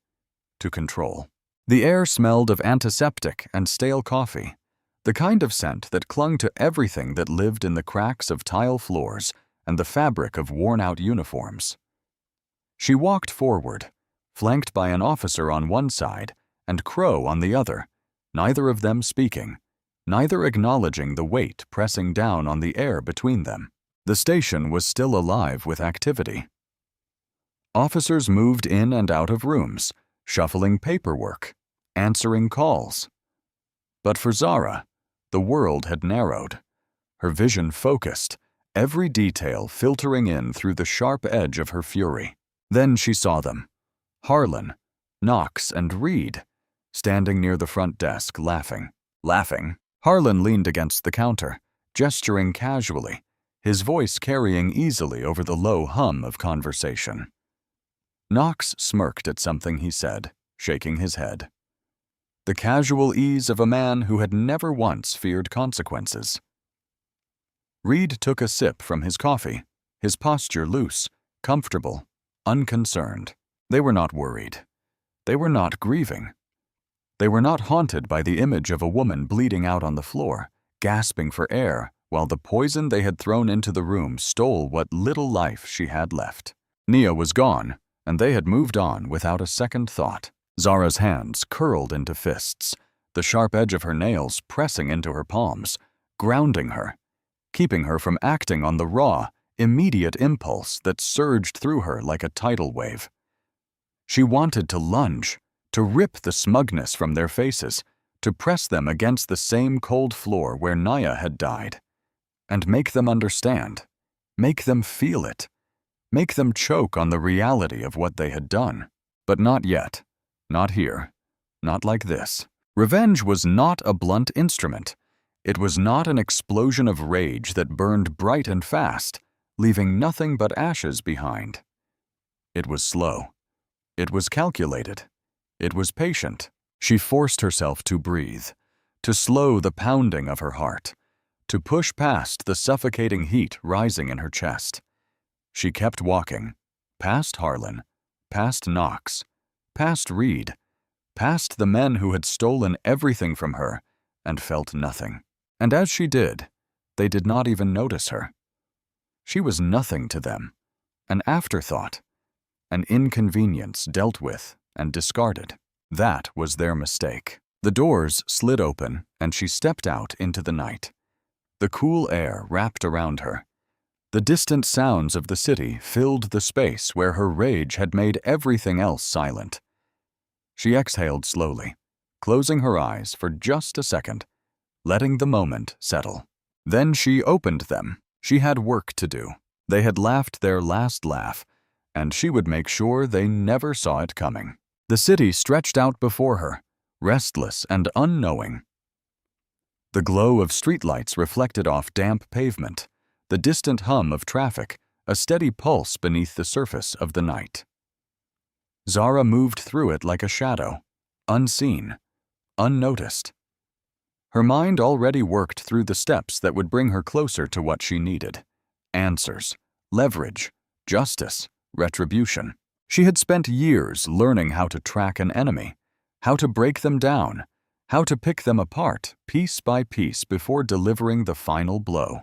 to control. The air smelled of antiseptic and stale coffee, the kind of scent that clung to everything that lived in the cracks of tile floors and the fabric of worn-out uniforms. She walked forward, flanked by an officer on one side and Crow on the other, neither of them speaking, neither acknowledging the weight pressing down on the air between them. The station was still alive with activity. Officers moved in and out of rooms, shuffling paperwork, answering calls. But for Zara, the world had narrowed, her vision focused, every detail filtering in through the sharp edge of her fury. Then she saw them, Harlan, Knox, and Reed, standing near the front desk laughing. Harlan leaned against the counter, gesturing casually, his voice carrying easily over the low hum of conversation. Knox smirked at something he said, shaking his head. The casual ease of a man who had never once feared consequences. Reed took a sip from his coffee, his posture loose, comfortable, unconcerned. They were not worried. They were not grieving. They were not haunted by the image of a woman bleeding out on the floor, gasping for air, while the poison they had thrown into the room stole what little life she had left. Nia was gone, and they had moved on without a second thought. Zara's hands curled into fists, the sharp edge of her nails pressing into her palms, grounding her, keeping her from acting on the raw, immediate impulse that surged through her like a tidal wave. She wanted to lunge, to rip the smugness from their faces, to press them against the same cold floor where Naya had died, and make them understand, make them feel it, make them choke on the reality of what they had done. But not yet, not here, not like this. Revenge was not a blunt instrument. It was not an explosion of rage that burned bright and fast, leaving nothing but ashes behind. It was slow. It was calculated. It was patient. She forced herself to breathe, to slow the pounding of her heart, to push past the suffocating heat rising in her chest. She kept walking, past Harlan, past Knox, past Reed, past the men who had stolen everything from her and felt nothing. And as she did, they did not even notice her. She was nothing to them, an afterthought, an inconvenience dealt with and discarded. That was their mistake. The doors slid open and she stepped out into the night. The cool air wrapped around her. The distant sounds of the city filled the space where her rage had made everything else silent. She exhaled slowly, closing her eyes for just a second, letting the moment settle. Then she opened them. She had work to do. They had laughed their last laugh, and she would make sure they never saw it coming. The city stretched out before her, restless and unknowing. The glow of streetlights reflected off damp pavement, the distant hum of traffic, a steady pulse beneath the surface of the night. Zara moved through it like a shadow, unseen, unnoticed. Her mind already worked through the steps that would bring her closer to what she needed: answers, leverage, justice, retribution. She had spent years learning how to track an enemy, how to break them down, how to pick them apart piece by piece before delivering the final blow.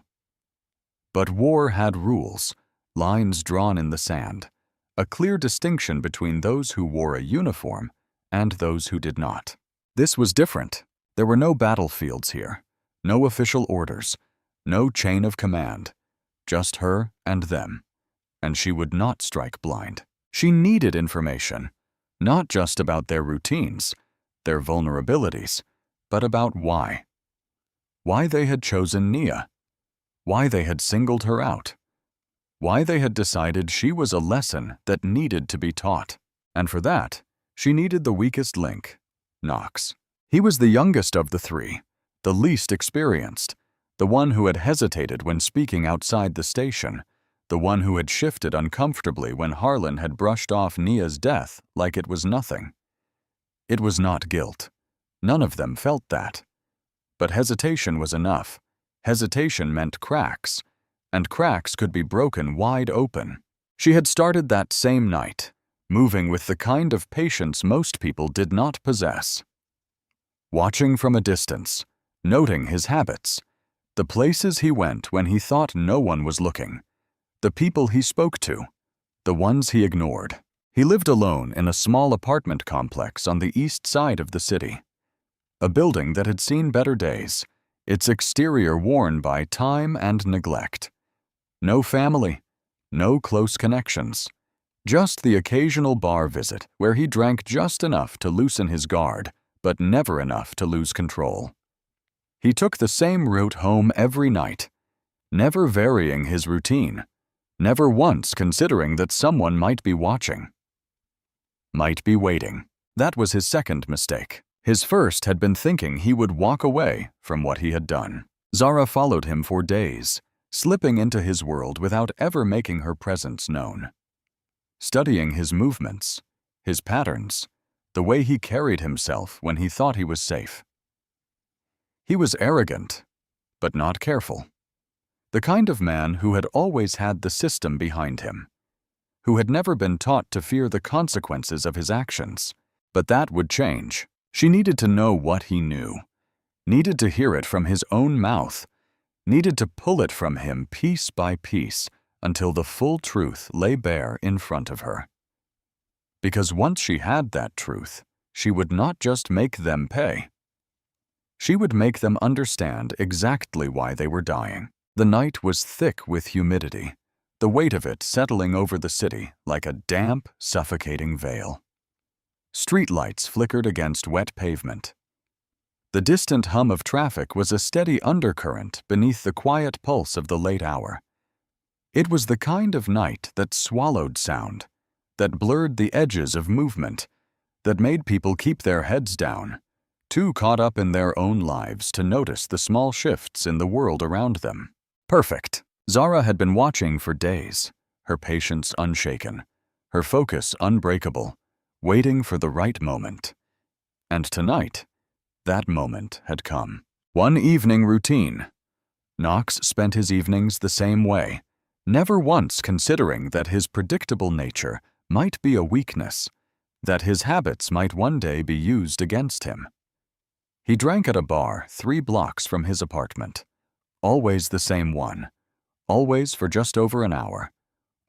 But war had rules, lines drawn in the sand, a clear distinction between those who wore a uniform and those who did not. This was different. There were no battlefields here, no official orders, no chain of command, just her and them, and she would not strike blind. She needed information, not just about their routines, their vulnerabilities, but about why. Why they had chosen Nia, why they had singled her out, why they had decided she was a lesson that needed to be taught. And for that, she needed the weakest link, Knox. He was the youngest of the three, the least experienced, the one who had hesitated when speaking outside the station, the one who had shifted uncomfortably when Harlan had brushed off Nia's death like it was nothing. It was not guilt. None of them felt that. But hesitation was enough. Hesitation meant cracks, and cracks could be broken wide open. She had started that same night, moving with the kind of patience most people did not possess. Watching from a distance, noting his habits, the places he went when he thought no one was looking, the people he spoke to, the ones he ignored. He lived alone in a small apartment complex on the east side of the city, a building that had seen better days, its exterior worn by time and neglect. No family, no close connections, just the occasional bar visit where he drank just enough to loosen his guard, but never enough to lose control. He took the same route home every night, never varying his routine, never once considering that someone might be watching. Might be waiting. That was his second mistake. His first had been thinking he would walk away from what he had done. Zara followed him for days, slipping into his world without ever making her presence known. Studying his movements, his patterns, the way he carried himself when he thought he was safe. He was arrogant, but not careful. The kind of man who had always had the system behind him, who had never been taught to fear the consequences of his actions. But that would change. She needed to know what he knew, needed to hear it from his own mouth, needed to pull it from him piece by piece until the full truth lay bare in front of her. Because once she had that truth, she would not just make them pay. She would make them understand exactly why they were dying. The night was thick with humidity, the weight of it settling over the city like a damp, suffocating veil. Streetlights flickered against wet pavement. The distant hum of traffic was a steady undercurrent beneath the quiet pulse of the late hour. It was the kind of night that swallowed sound, that blurred the edges of movement, that made people keep their heads down, too caught up in their own lives to notice the small shifts in the world around them. Perfect. Zara had been watching for days, her patience unshaken, her focus unbreakable, waiting for the right moment. And tonight, that moment had come. One evening routine. Knox spent his evenings the same way, never once considering that his predictable nature might be a weakness, that his habits might one day be used against him. He drank at a bar 3 blocks from his apartment. Always the same one. Always for just over an hour.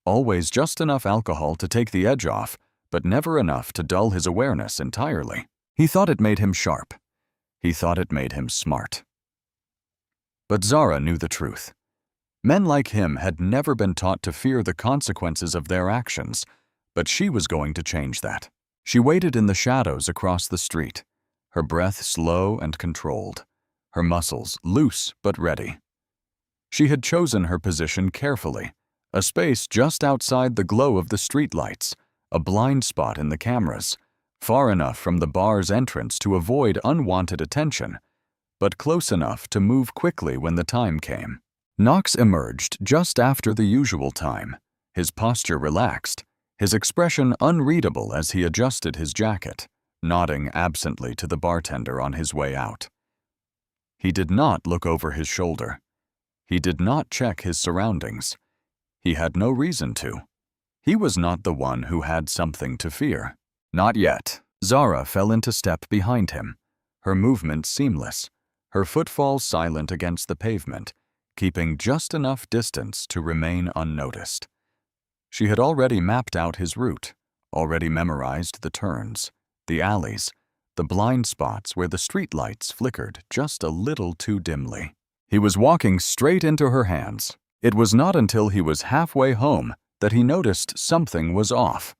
Always just enough alcohol to take the edge off, but never enough to dull his awareness entirely. He thought it made him sharp. He thought it made him smart. But Zara knew the truth. Men like him had never been taught to fear the consequences of their actions, but she was going to change that. She waited in the shadows across the street, her breath slow and controlled, her muscles loose but ready. She had chosen her position carefully, a space just outside the glow of the streetlights, a blind spot in the cameras, far enough from the bar's entrance to avoid unwanted attention, but close enough to move quickly when the time came. Knox emerged just after the usual time, his posture relaxed, his expression unreadable as he adjusted his jacket, nodding absently to the bartender on his way out. He did not look over his shoulder. He did not check his surroundings. He had no reason to. He was not the one who had something to fear. Not yet. Zara fell into step behind him, her movement seamless, her footfall silent against the pavement, keeping just enough distance to remain unnoticed. She had already mapped out his route, already memorized the turns, the alleys, the blind spots where the streetlights flickered just a little too dimly. He was walking straight into her hands. It was not until he was halfway home that he noticed something was off.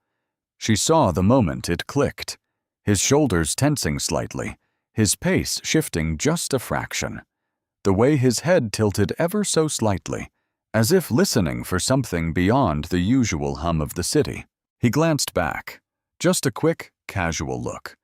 She saw the moment it clicked, his shoulders tensing slightly, his pace shifting just a fraction, the way his head tilted ever so slightly, as if listening for something beyond the usual hum of the city. He glanced back, just a quick, casual look.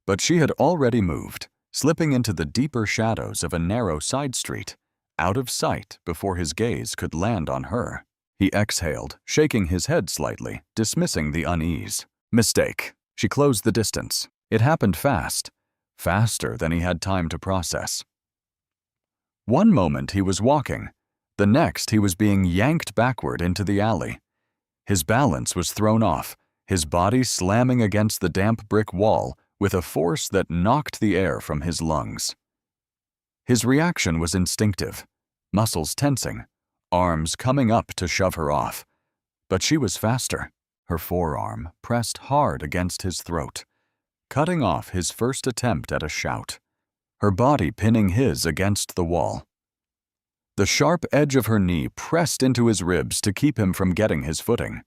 But she had already moved, slipping into the deeper shadows of a narrow side street, out of sight before his gaze could land on her. He exhaled, shaking his head slightly, dismissing the unease. Mistake. She closed the distance. It happened fast, faster than he had time to process. One moment he was walking, the next he was being yanked backward into the alley. His balance was thrown off, his body slamming against the damp brick wall with a force that knocked the air from his lungs. His reaction was instinctive, muscles tensing, arms coming up to shove her off. But she was faster, her forearm pressed hard against his throat, cutting off his first attempt at a shout, her body pinning his against the wall. The sharp edge of her knee pressed into his ribs to keep him from getting his footing.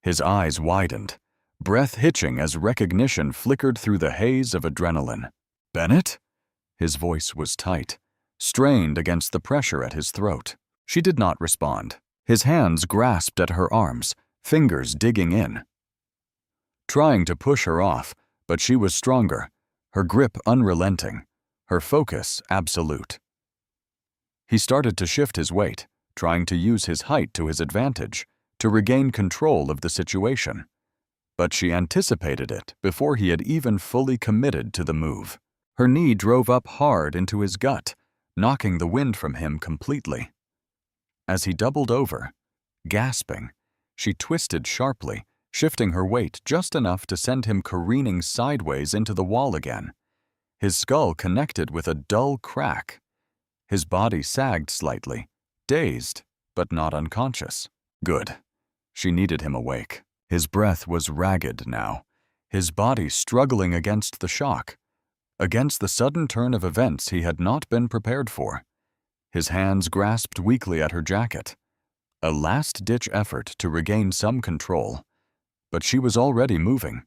His eyes widened, breath hitching as recognition flickered through the haze of adrenaline. "Bennett?" His voice was tight, strained against the pressure at his throat. She did not respond. His hands grasped at her arms, fingers digging in, trying to push her off, but she was stronger, her grip unrelenting, her focus absolute. He started to shift his weight, trying to use his height to his advantage, to regain control of the situation. But she anticipated it before he had even fully committed to the move. Her knee drove up hard into his gut, knocking the wind from him completely. As he doubled over, gasping, she twisted sharply, shifting her weight just enough to send him careening sideways into the wall again. His skull connected with a dull crack. His body sagged slightly, dazed, but not unconscious. Good. She needed him awake. His breath was ragged now, his body struggling against the shock, against the sudden turn of events he had not been prepared for. His hands grasped weakly at her jacket, a last-ditch effort to regain some control. But she was already moving,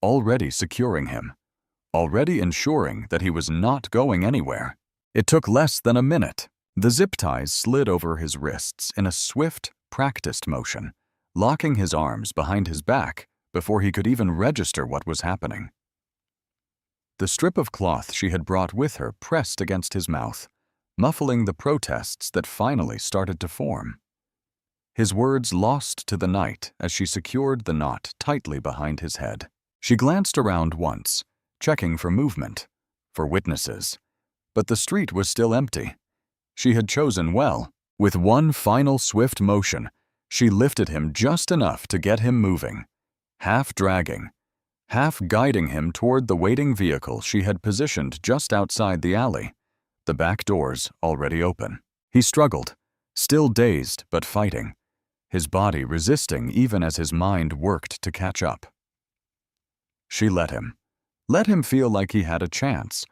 already securing him, already ensuring that he was not going anywhere. It took less than a minute. The zip ties slid over his wrists in a swift, practiced motion, locking his arms behind his back before he could even register what was happening. The strip of cloth she had brought with her pressed against his mouth, muffling the protests that finally started to form. His words lost to the night as she secured the knot tightly behind his head. She glanced around once, checking for movement, for witnesses. But the street was still empty. She had chosen well. With one final swift motion, she lifted him just enough to get him moving, half dragging, half guiding him toward the waiting vehicle she had positioned just outside the alley, the back doors already open. He struggled, still dazed but fighting, his body resisting even as his mind worked to catch up. She let him feel like he had a chance.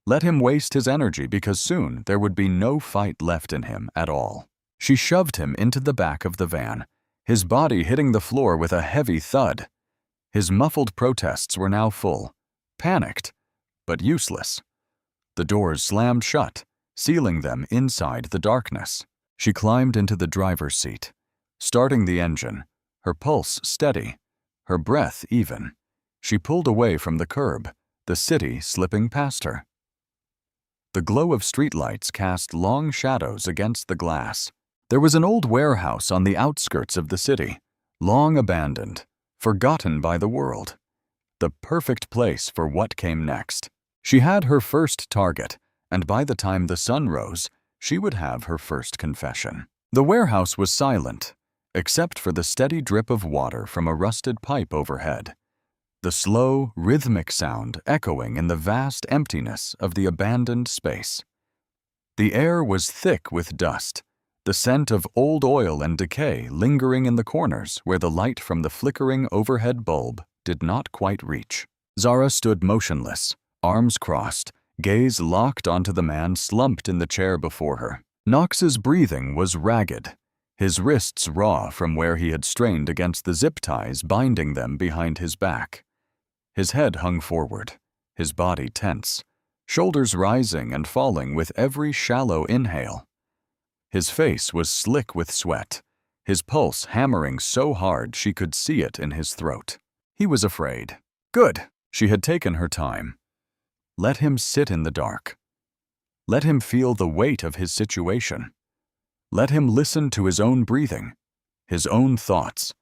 Let him waste his energy because soon there would be no fight left in him at all. She shoved him into the back of the van, his body hitting the floor with a heavy thud. His muffled protests were now full, panicked, but useless. The doors slammed shut, sealing them inside the darkness. She climbed into the driver's seat, starting the engine, her pulse steady, her breath even. She pulled away from the curb, the city slipping past her. The glow of streetlights cast long shadows against the glass. There was an old warehouse on the outskirts of the city, long abandoned, forgotten by the world. The perfect place for what came next. She had her first target, and by the time the sun rose, she would have her first confession. The warehouse was silent, except for the steady drip of water from a rusted pipe overhead. The slow, rhythmic sound echoing in the vast emptiness of the abandoned space. The air was thick with dust, the scent of old oil and decay lingering in the corners where the light from the flickering overhead bulb did not quite reach. Zara stood motionless, arms crossed, gaze locked onto the man slumped in the chair before her. Knox's breathing was ragged, his wrists raw from where he had strained against the zip ties binding them behind his back. His head hung forward, his body tense, shoulders rising and falling with every shallow inhale. His face was slick with sweat, his pulse hammering so hard she could see it in his throat. He was afraid. Good. She had taken her time. Let him sit in the dark. Let him feel the weight of his situation. Let him listen to his own breathing, his own thoughts,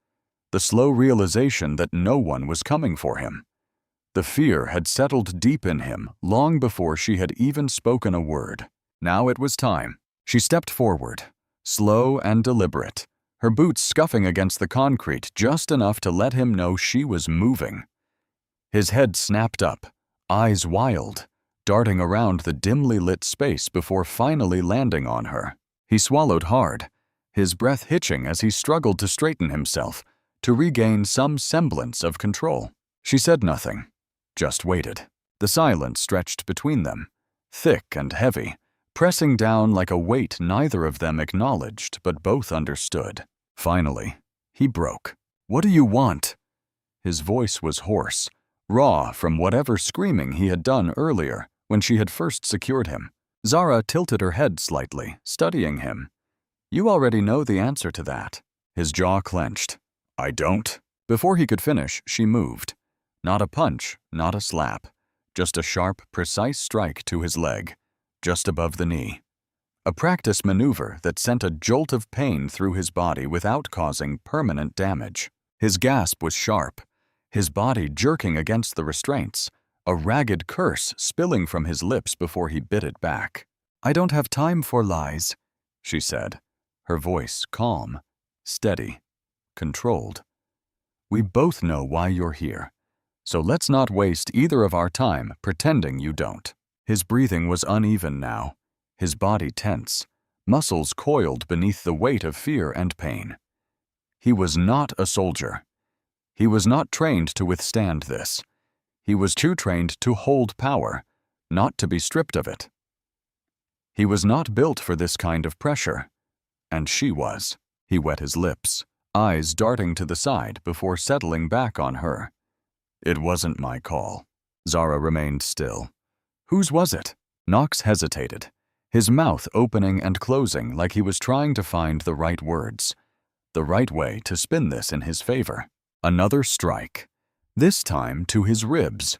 the slow realization that no one was coming for him. The fear had settled deep in him long before she had even spoken a word. Now it was time. She stepped forward, slow and deliberate, her boots scuffing against the concrete just enough to let him know she was moving. His head snapped up, eyes wild, darting around the dimly lit space before finally landing on her. He swallowed hard, his breath hitching as he struggled to straighten himself, to regain some semblance of control. She said nothing. Just waited. The silence stretched between them, thick and heavy, pressing down like a weight neither of them acknowledged but both understood. Finally, he broke. "What do you want?" His voice was hoarse, raw from whatever screaming he had done earlier when she had first secured him. Zara tilted her head slightly, studying him. "You already know the answer to that." His jaw clenched. "I don't." Before he could finish, she moved. Not a punch, not a slap, just a sharp, precise strike to his leg, just above the knee. A practice maneuver that sent a jolt of pain through his body without causing permanent damage. His gasp was sharp, his body jerking against the restraints, a ragged curse spilling from his lips before he bit it back. "I don't have time for lies," she said, her voice calm, steady, controlled. "We both know why you're here. So let's not waste either of our time pretending you don't." His breathing was uneven now, his body tense, muscles coiled beneath the weight of fear and pain. He was not a soldier. He was not trained to withstand this. He was too trained to hold power, not to be stripped of it. He was not built for this kind of pressure, and she was. He wet his lips, eyes darting to the side before settling back on her. It wasn't my call. Zara remained still. Whose was it? Knox hesitated, his mouth opening and closing like he was trying to find the right words, the right way to spin this in his favor. Another strike, this time to his ribs.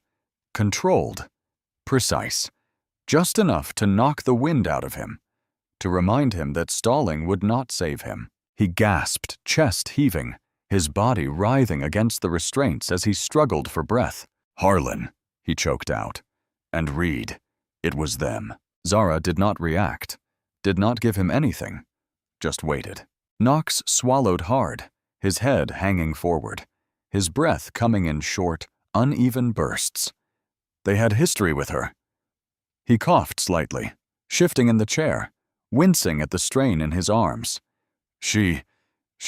Controlled, precise, just enough to knock the wind out of him, to remind him that stalling would not save him. He gasped, chest heaving, his body writhing against the restraints as he struggled for breath. Harlan, he choked out. And Reed. It was them. Zara did not react, did not give him anything, just waited. Knox swallowed hard, his head hanging forward, his breath coming in short, uneven bursts. They had history with her. He coughed slightly, shifting in the chair, wincing at the strain in his arms. She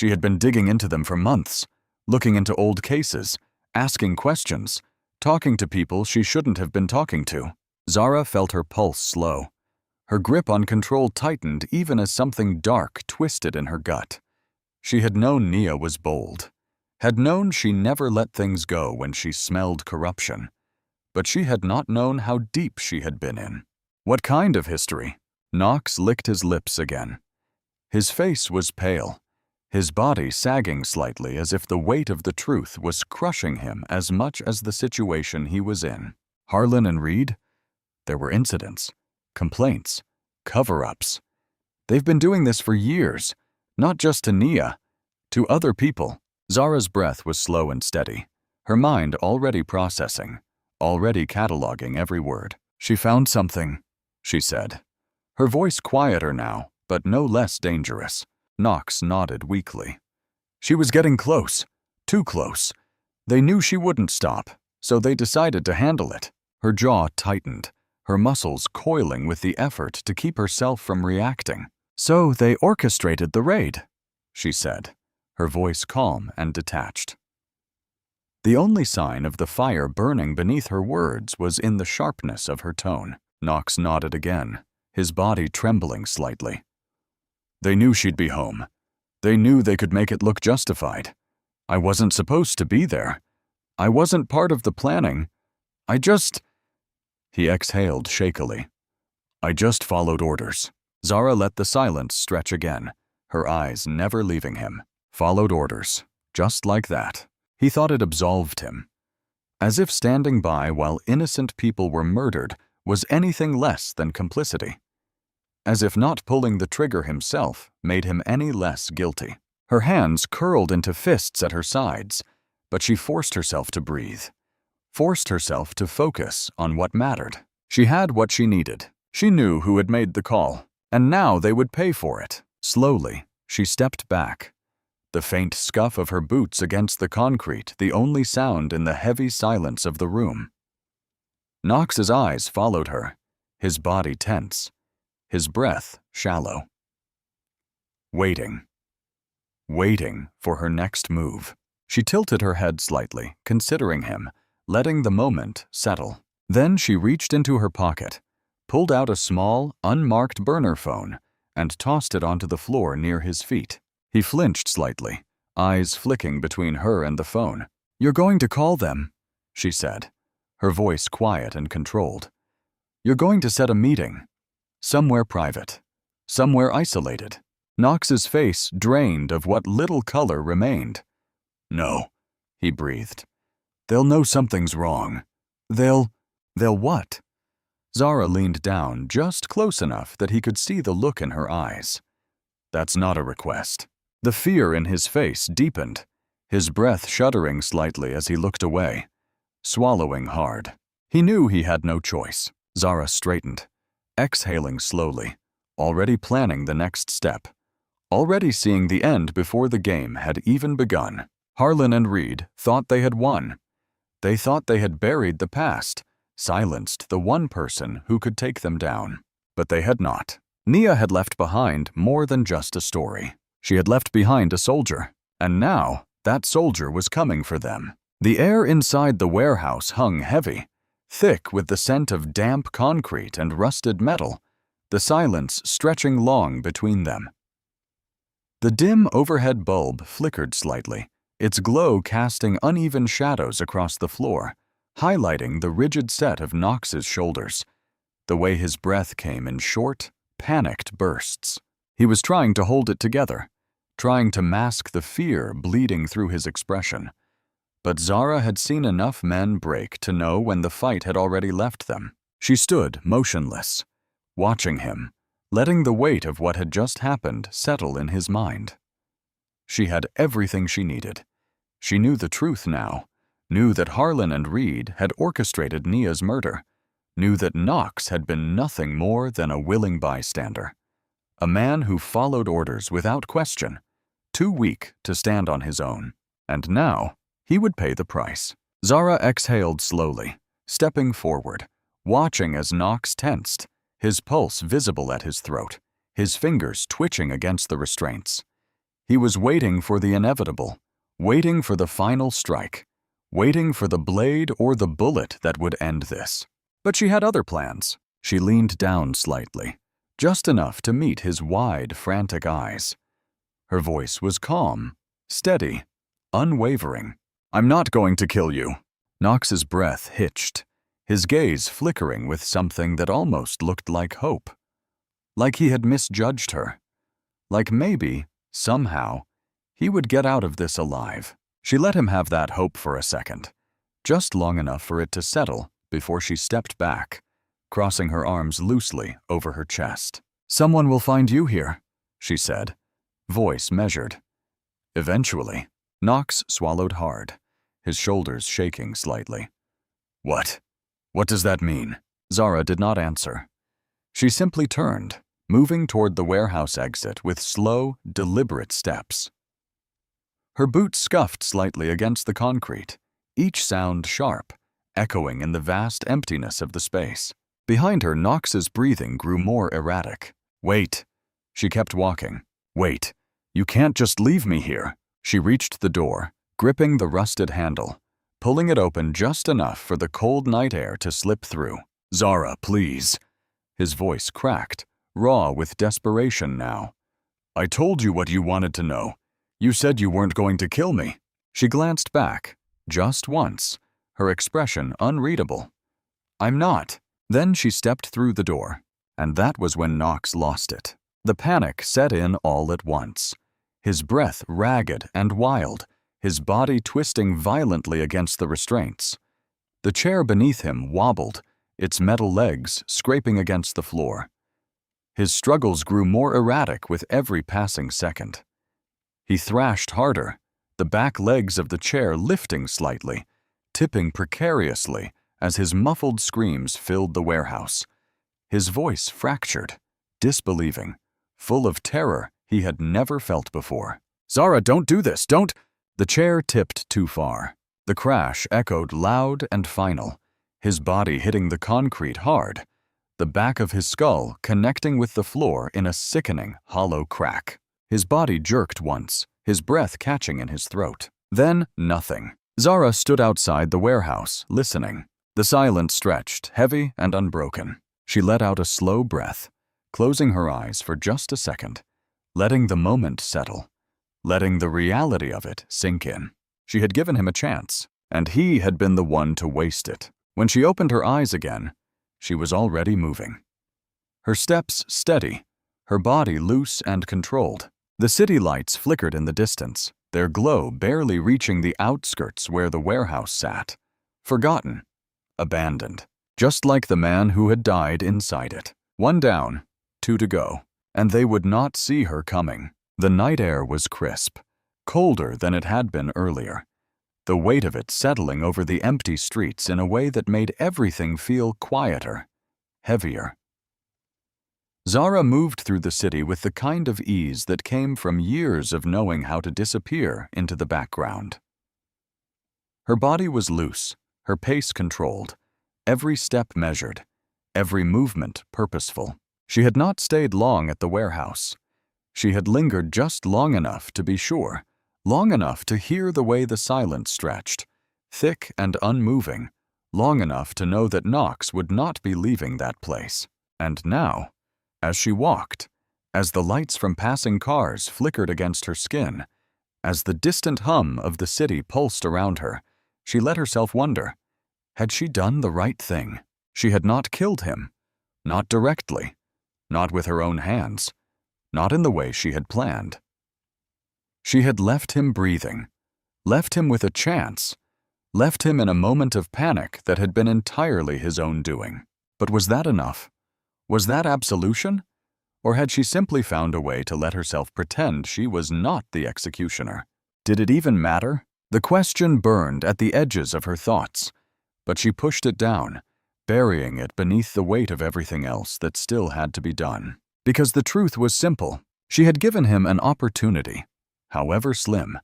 had been digging into them for months, looking into old cases, asking questions, talking to people she shouldn't have been talking to. Zara felt her pulse slow. Her grip on control tightened even as something dark twisted in her gut. She had known Nia was bold, had known she never let things go when she smelled corruption, but she had not known how deep she had been in. What kind of history? Knox licked his lips again. His face was pale, his body sagging slightly as if the weight of the truth was crushing him as much as the situation he was in. Harlan and Reed? There were incidents, complaints, cover-ups. They've been doing this for years, not just to Nia, to other people. Zara's breath was slow and steady, her mind already processing, already cataloging every word. She found something, she said, her voice quieter now, but no less dangerous. Knox nodded weakly. She was getting close, too close. They knew she wouldn't stop, so they decided to handle it. Her jaw tightened, her muscles coiling with the effort to keep herself from reacting. So they orchestrated the raid, she said, her voice calm and detached. The only sign of the fire burning beneath her words was in the sharpness of her tone. Knox nodded again, his body trembling slightly. They knew she'd be home. They knew they could make it look justified. I wasn't supposed to be there. I wasn't part of the planning. He exhaled shakily. I just followed orders. Zara let the silence stretch again, her eyes never leaving him. Followed orders, just like that. He thought it absolved him. As if standing by while innocent people were murdered was anything less than complicity. As if not pulling the trigger himself made him any less guilty. Her hands curled into fists at her sides, but she forced herself to breathe. Forced herself to focus on what mattered. She had what she needed. She knew who had made the call, and now they would pay for it. Slowly, she stepped back. The faint scuff of her boots against the concrete the only sound in the heavy silence of the room. Knox's eyes followed her, his body tense, his breath shallow. Waiting for her next move. She tilted her head slightly, considering him, letting the moment settle. Then she reached into her pocket, pulled out a small, unmarked burner phone, and tossed it onto the floor near his feet. He flinched slightly, eyes flicking between her and the phone. "You're going to call them," she said, her voice quiet and controlled. "You're going to set a meeting. Somewhere private. Somewhere isolated." Knox's face drained of what little color remained. "No," he breathed. "They'll know something's wrong. They'll what?" Zara leaned down just close enough that he could see the look in her eyes. "That's not a request." The fear in his face deepened, his breath shuddering slightly as he looked away, swallowing hard. He knew he had no choice. Zara straightened, exhaling slowly, already planning the next step, already seeing the end before the game had even begun. Harlan and Reed thought they had won. They thought they had buried the past, silenced the one person who could take them down. But they had not. Nia had left behind more than just a story. She had left behind a soldier, and now that soldier was coming for them. The air inside the warehouse hung heavy, thick with the scent of damp concrete and rusted metal, the silence stretching long between them. The dim overhead bulb flickered slightly, its glow casting uneven shadows across the floor, highlighting the rigid set of Knox's shoulders, the way his breath came in short, panicked bursts. He was trying to hold it together, trying to mask the fear bleeding through his expression. But Zara had seen enough men break to know when the fight had already left them. She stood motionless, watching him, letting the weight of what had just happened settle in his mind. She had everything she needed. She knew the truth now, knew that Harlan and Reed had orchestrated Nia's murder, knew that Knox had been nothing more than a willing bystander, a man who followed orders without question, too weak to stand on his own. And now, he would pay the price. Zara exhaled slowly, stepping forward, watching as Knox tensed, his pulse visible at his throat, his fingers twitching against the restraints. He was waiting for the inevitable, waiting for the final strike, waiting for the blade or the bullet that would end this. But she had other plans. She leaned down slightly, just enough to meet his wide, frantic eyes. Her voice was calm, steady, unwavering. "I'm not going to kill you." Knox's breath hitched, his gaze flickering with something that almost looked like hope. Like he had misjudged her. Like maybe, somehow, he would get out of this alive. She let him have that hope for a second, just long enough for it to settle before she stepped back, crossing her arms loosely over her chest. "Someone will find you here," she said, voice measured. Eventually, Knox swallowed hard, his shoulders shaking slightly. "What? What does that mean?" Zara did not answer. She simply turned, moving toward the warehouse exit with slow, deliberate steps. Her boots scuffed slightly against the concrete, each sound sharp, echoing in the vast emptiness of the space. Behind her, Knox's breathing grew more erratic. "Wait." She kept walking. "Wait. You can't just leave me here." She reached the door, gripping the rusted handle, pulling it open just enough for the cold night air to slip through. "Zara, please." His voice cracked, raw with desperation now. "I told you what you wanted to know. You said you weren't going to kill me." She glanced back, just once, her expression unreadable. "I'm not." Then she stepped through the door, and that was when Knox lost it. The panic set in all at once, his breath ragged and wild, his body twisting violently against the restraints. The chair beneath him wobbled, its metal legs scraping against the floor. His struggles grew more erratic with every passing second. He thrashed harder, the back legs of the chair lifting slightly, tipping precariously as his muffled screams filled the warehouse. His voice fractured, disbelieving, full of terror he had never felt before. "Zara, don't do this, don't!" The chair tipped too far. The crash echoed loud and final, his body hitting the concrete hard, the back of his skull connecting with the floor in a sickening, hollow crack. His body jerked once, his breath catching in his throat. Then, nothing. Zara stood outside the warehouse, listening. The silence stretched, heavy and unbroken. She let out a slow breath, closing her eyes for just a second, letting the moment settle, letting the reality of it sink in. She had given him a chance, and he had been the one to waste it. When she opened her eyes again, she was already moving. Her steps steady, her body loose and controlled. The city lights flickered in the distance, their glow barely reaching the outskirts where the warehouse sat. Forgotten, abandoned, just like the man who had died inside it. One down, two to go, and they would not see her coming. The night air was crisp, colder than it had been earlier, the weight of it settling over the empty streets in a way that made everything feel quieter, heavier. Zara moved through the city with the kind of ease that came from years of knowing how to disappear into the background. Her body was loose, her pace controlled, every step measured, every movement purposeful. She had not stayed long at the warehouse. She had lingered just long enough to be sure, long enough to hear the way the silence stretched, thick and unmoving, long enough to know that Knox would not be leaving that place. And now, as she walked, as the lights from passing cars flickered against her skin, As the distant hum of the city pulsed around her, she let herself wonder, had she done the right thing? She had not killed him, not directly, not with her own hands, not in the way she had planned. She had left him breathing, left him with a chance, left him in a moment of panic that had been entirely his own doing. But was that enough? Was that absolution? Or had she simply found a way to let herself pretend she was not the executioner? Did it even matter? The question burned at the edges of her thoughts, but she pushed it down, burying it beneath the weight of everything else that still had to be done. Because the truth was simple. She had given him an opportunity, however slim,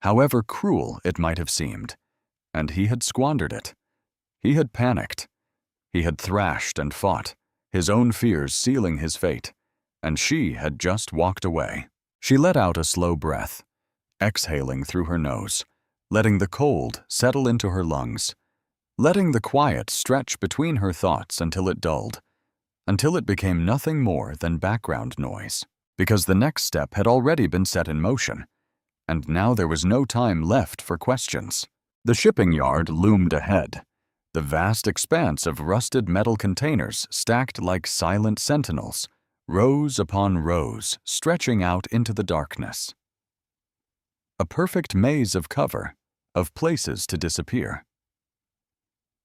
however cruel it might have seemed, and he had squandered it. He had panicked. He had thrashed and fought, his own fears sealing his fate, and she had just walked away. She let out a slow breath, exhaling through her nose, letting the cold settle into her lungs, letting the quiet stretch between her thoughts until it dulled, until it became nothing more than background noise, because the next step had already been set in motion, and now there was no time left for questions. The shipping yard loomed ahead, the vast expanse of rusted metal containers stacked like silent sentinels, rows upon rows stretching out into the darkness. A perfect maze of cover, of places to disappear.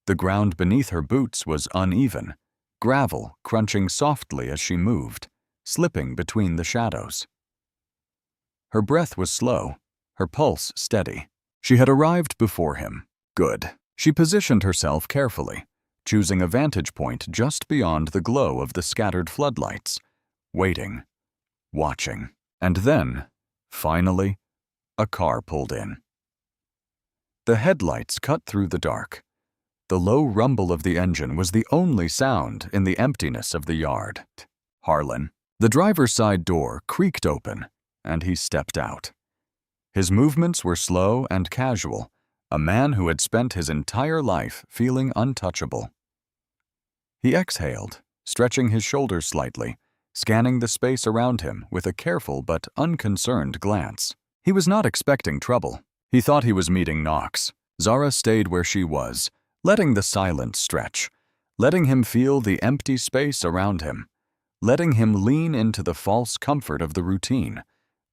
The ground beneath her boots was uneven, gravel crunching softly as she moved, slipping between the shadows. Her breath was slow, her pulse steady. She had arrived before him. Good. She positioned herself carefully, choosing a vantage point just beyond the glow of the scattered floodlights, waiting, watching. And then, finally, a car pulled in. The headlights cut through the dark. The low rumble of the engine was the only sound in the emptiness of the yard. Harlan. The driver's side door creaked open, and he stepped out. His movements were slow and casual, a man who had spent his entire life feeling untouchable. He exhaled, stretching his shoulders slightly, scanning the space around him with a careful but unconcerned glance. He was not expecting trouble. He thought he was meeting Knox. Zara stayed where she was, letting the silence stretch, letting him feel the empty space around him, letting him lean into the false comfort of the routine,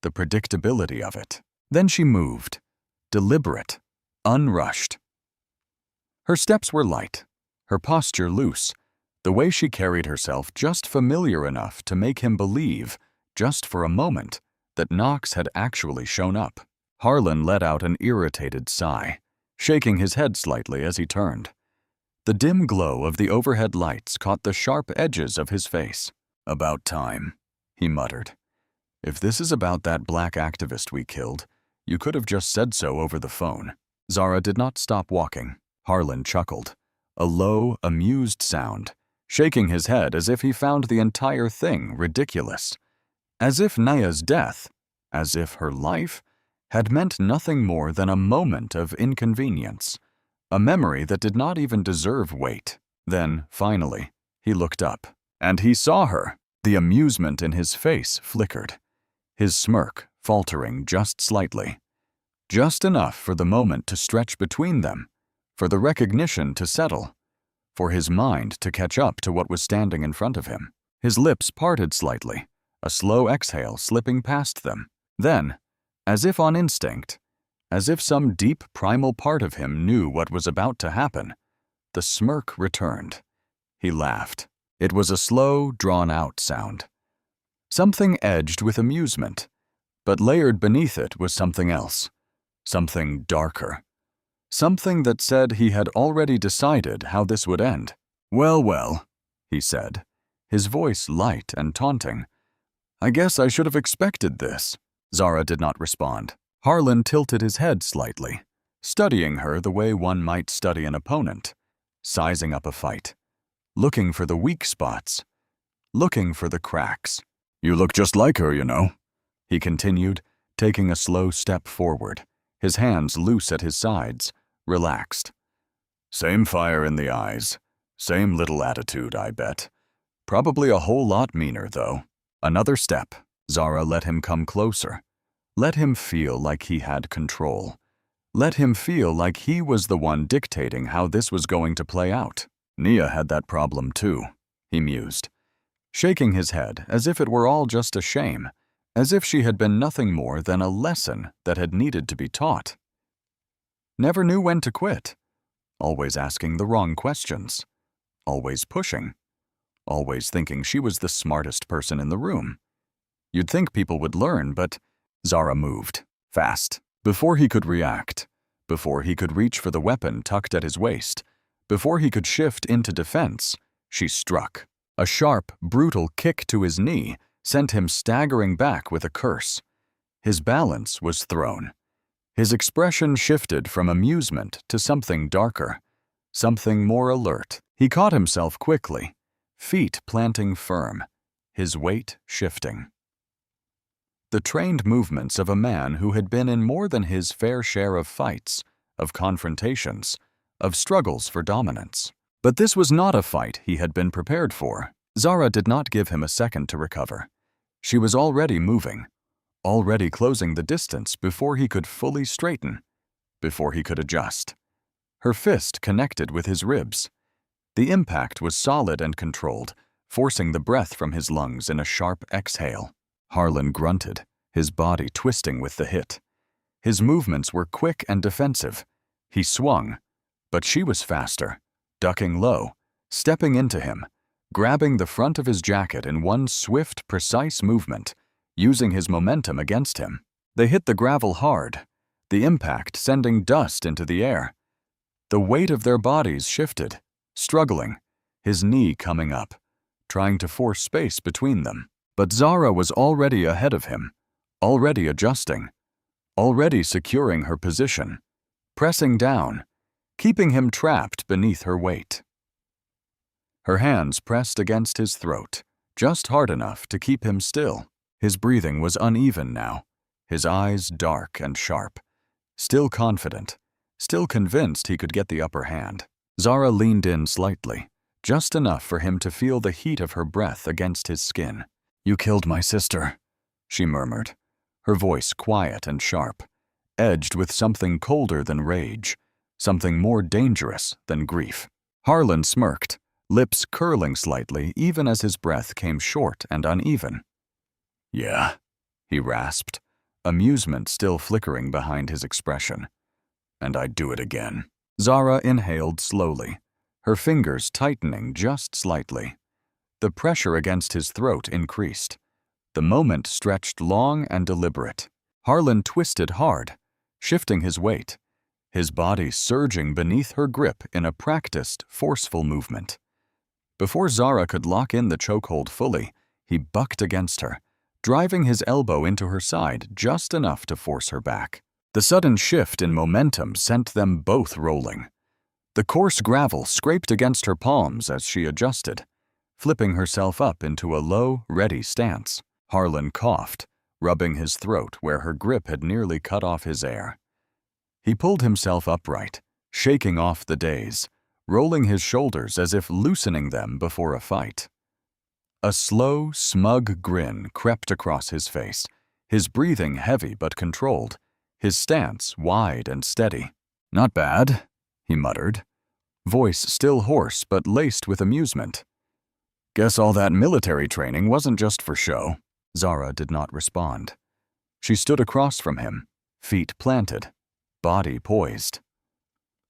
the predictability of it. Then she moved, deliberate, unrushed. Her steps were light, her posture loose, the way she carried herself just familiar enough to make him believe, just for a moment, that Knox had actually shown up. Harlan let out an irritated sigh, shaking his head slightly as he turned. The dim glow of the overhead lights caught the sharp edges of his face. "About time," he muttered. "If this is about that black activist we killed, you could have just said so over the phone." Zara did not stop walking. Harlan chuckled, a low, amused sound, shaking his head as if he found the entire thing ridiculous. As if Naya's death, as if her life, had meant nothing more than a moment of inconvenience, a memory that did not even deserve weight. Then, finally, he looked up, and he saw her. The amusement in his face flickered, his smirk faltering just slightly. Just enough for the moment to stretch between them, for the recognition to settle, for his mind to catch up to what was standing in front of him. His lips parted slightly, a slow exhale slipping past them. Then, as if on instinct, as if some deep primal part of him knew what was about to happen, the smirk returned. He laughed. It was a slow, drawn-out sound. Something edged with amusement, but layered beneath it was something else, something darker, something that said he had already decided how this would end. "Well, well," he said, his voice light and taunting. "I guess I should have expected this." Zara did not respond. Harlan tilted his head slightly, studying her the way one might study an opponent, sizing up a fight, looking for the weak spots, looking for the cracks. "You look just like her, you know," he continued, taking a slow step forward, his hands loose at his sides, relaxed. "Same fire in the eyes, same little attitude, I bet. Probably a whole lot meaner, though." Another step. Zara let him come closer, Let him feel like he had control. Let him feel like he was the one dictating how this was going to play out. Nia had that problem too, he mused, shaking his head as if it were all just a shame, as if she had been nothing more than a lesson that had needed to be taught. Never knew when to quit. Always asking the wrong questions. Always pushing. Always thinking she was the smartest person in the room. You'd think people would learn, but Zara moved, fast, before he could react, before he could reach for the weapon tucked at his waist, before he could shift into defense. She struck. A sharp, brutal kick to his knee sent him staggering back with a curse. His balance was thrown. His expression shifted from amusement to something darker, something more alert. He caught himself quickly, feet planting firm, his weight shifting. The trained movements of a man who had been in more than his fair share of fights, of confrontations, of struggles for dominance. But this was not a fight he had been prepared for. Zara did not give him a second to recover. She was already moving, already closing the distance before he could fully straighten, before he could adjust. Her fist connected with his ribs. The impact was solid and controlled, forcing the breath from his lungs in a sharp exhale. Harlan grunted, his body twisting with the hit. His movements were quick and defensive. He swung, but she was faster, ducking low, stepping into him, grabbing the front of his jacket in one swift, precise movement, using his momentum against him. They hit the gravel hard, the impact sending dust into the air. The weight of their bodies shifted, struggling, his knee coming up, trying to force space between them. But Zara was already ahead of him, already adjusting, already securing her position, pressing down, keeping him trapped beneath her weight. Her hands pressed against his throat, just hard enough to keep him still. His breathing was uneven now, his eyes dark and sharp, still confident, still convinced he could get the upper hand. Zara leaned in slightly, just enough for him to feel the heat of her breath against his skin. "You killed my sister," she murmured, her voice quiet and sharp, edged with something colder than rage, something more dangerous than grief. Harlan smirked, lips curling slightly even as his breath came short and uneven. "Yeah," he rasped, amusement still flickering behind his expression. "And I'd do it again." Zara inhaled slowly, her fingers tightening just slightly. The pressure against his throat increased. The moment stretched long and deliberate. Harlan twisted hard, shifting his weight, his body surging beneath her grip in a practiced, forceful movement. Before Zara could lock in the chokehold fully, he bucked against her, driving his elbow into her side just enough to force her back. The sudden shift in momentum sent them both rolling. The coarse gravel scraped against her palms as she adjusted, flipping herself up into a low, ready stance. Harlan coughed, rubbing his throat where her grip had nearly cut off his air. He pulled himself upright, shaking off the daze, rolling his shoulders as if loosening them before a fight. A slow, smug grin crept across his face, his breathing heavy but controlled, his stance wide and steady. "Not bad," he muttered, voice still hoarse but laced with amusement. "Guess all that military training wasn't just for show." Zara did not respond. She stood across from him, feet planted, body poised.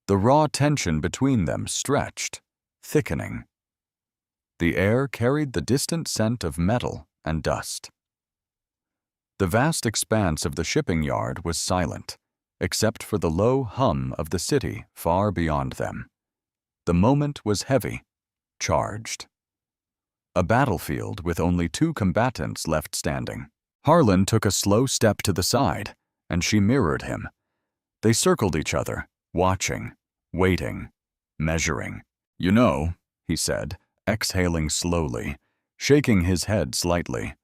The raw tension between them stretched, thickening. The air carried the distant scent of metal and dust. The vast expanse of the shipping yard was silent, except for the low hum of the city far beyond them. The moment was heavy, charged. A battlefield with only 2 combatants left standing. Harlan took a slow step to the side, and she mirrored him. They circled each other, watching, waiting, measuring. "You know," he said, exhaling slowly, shaking his head slightly,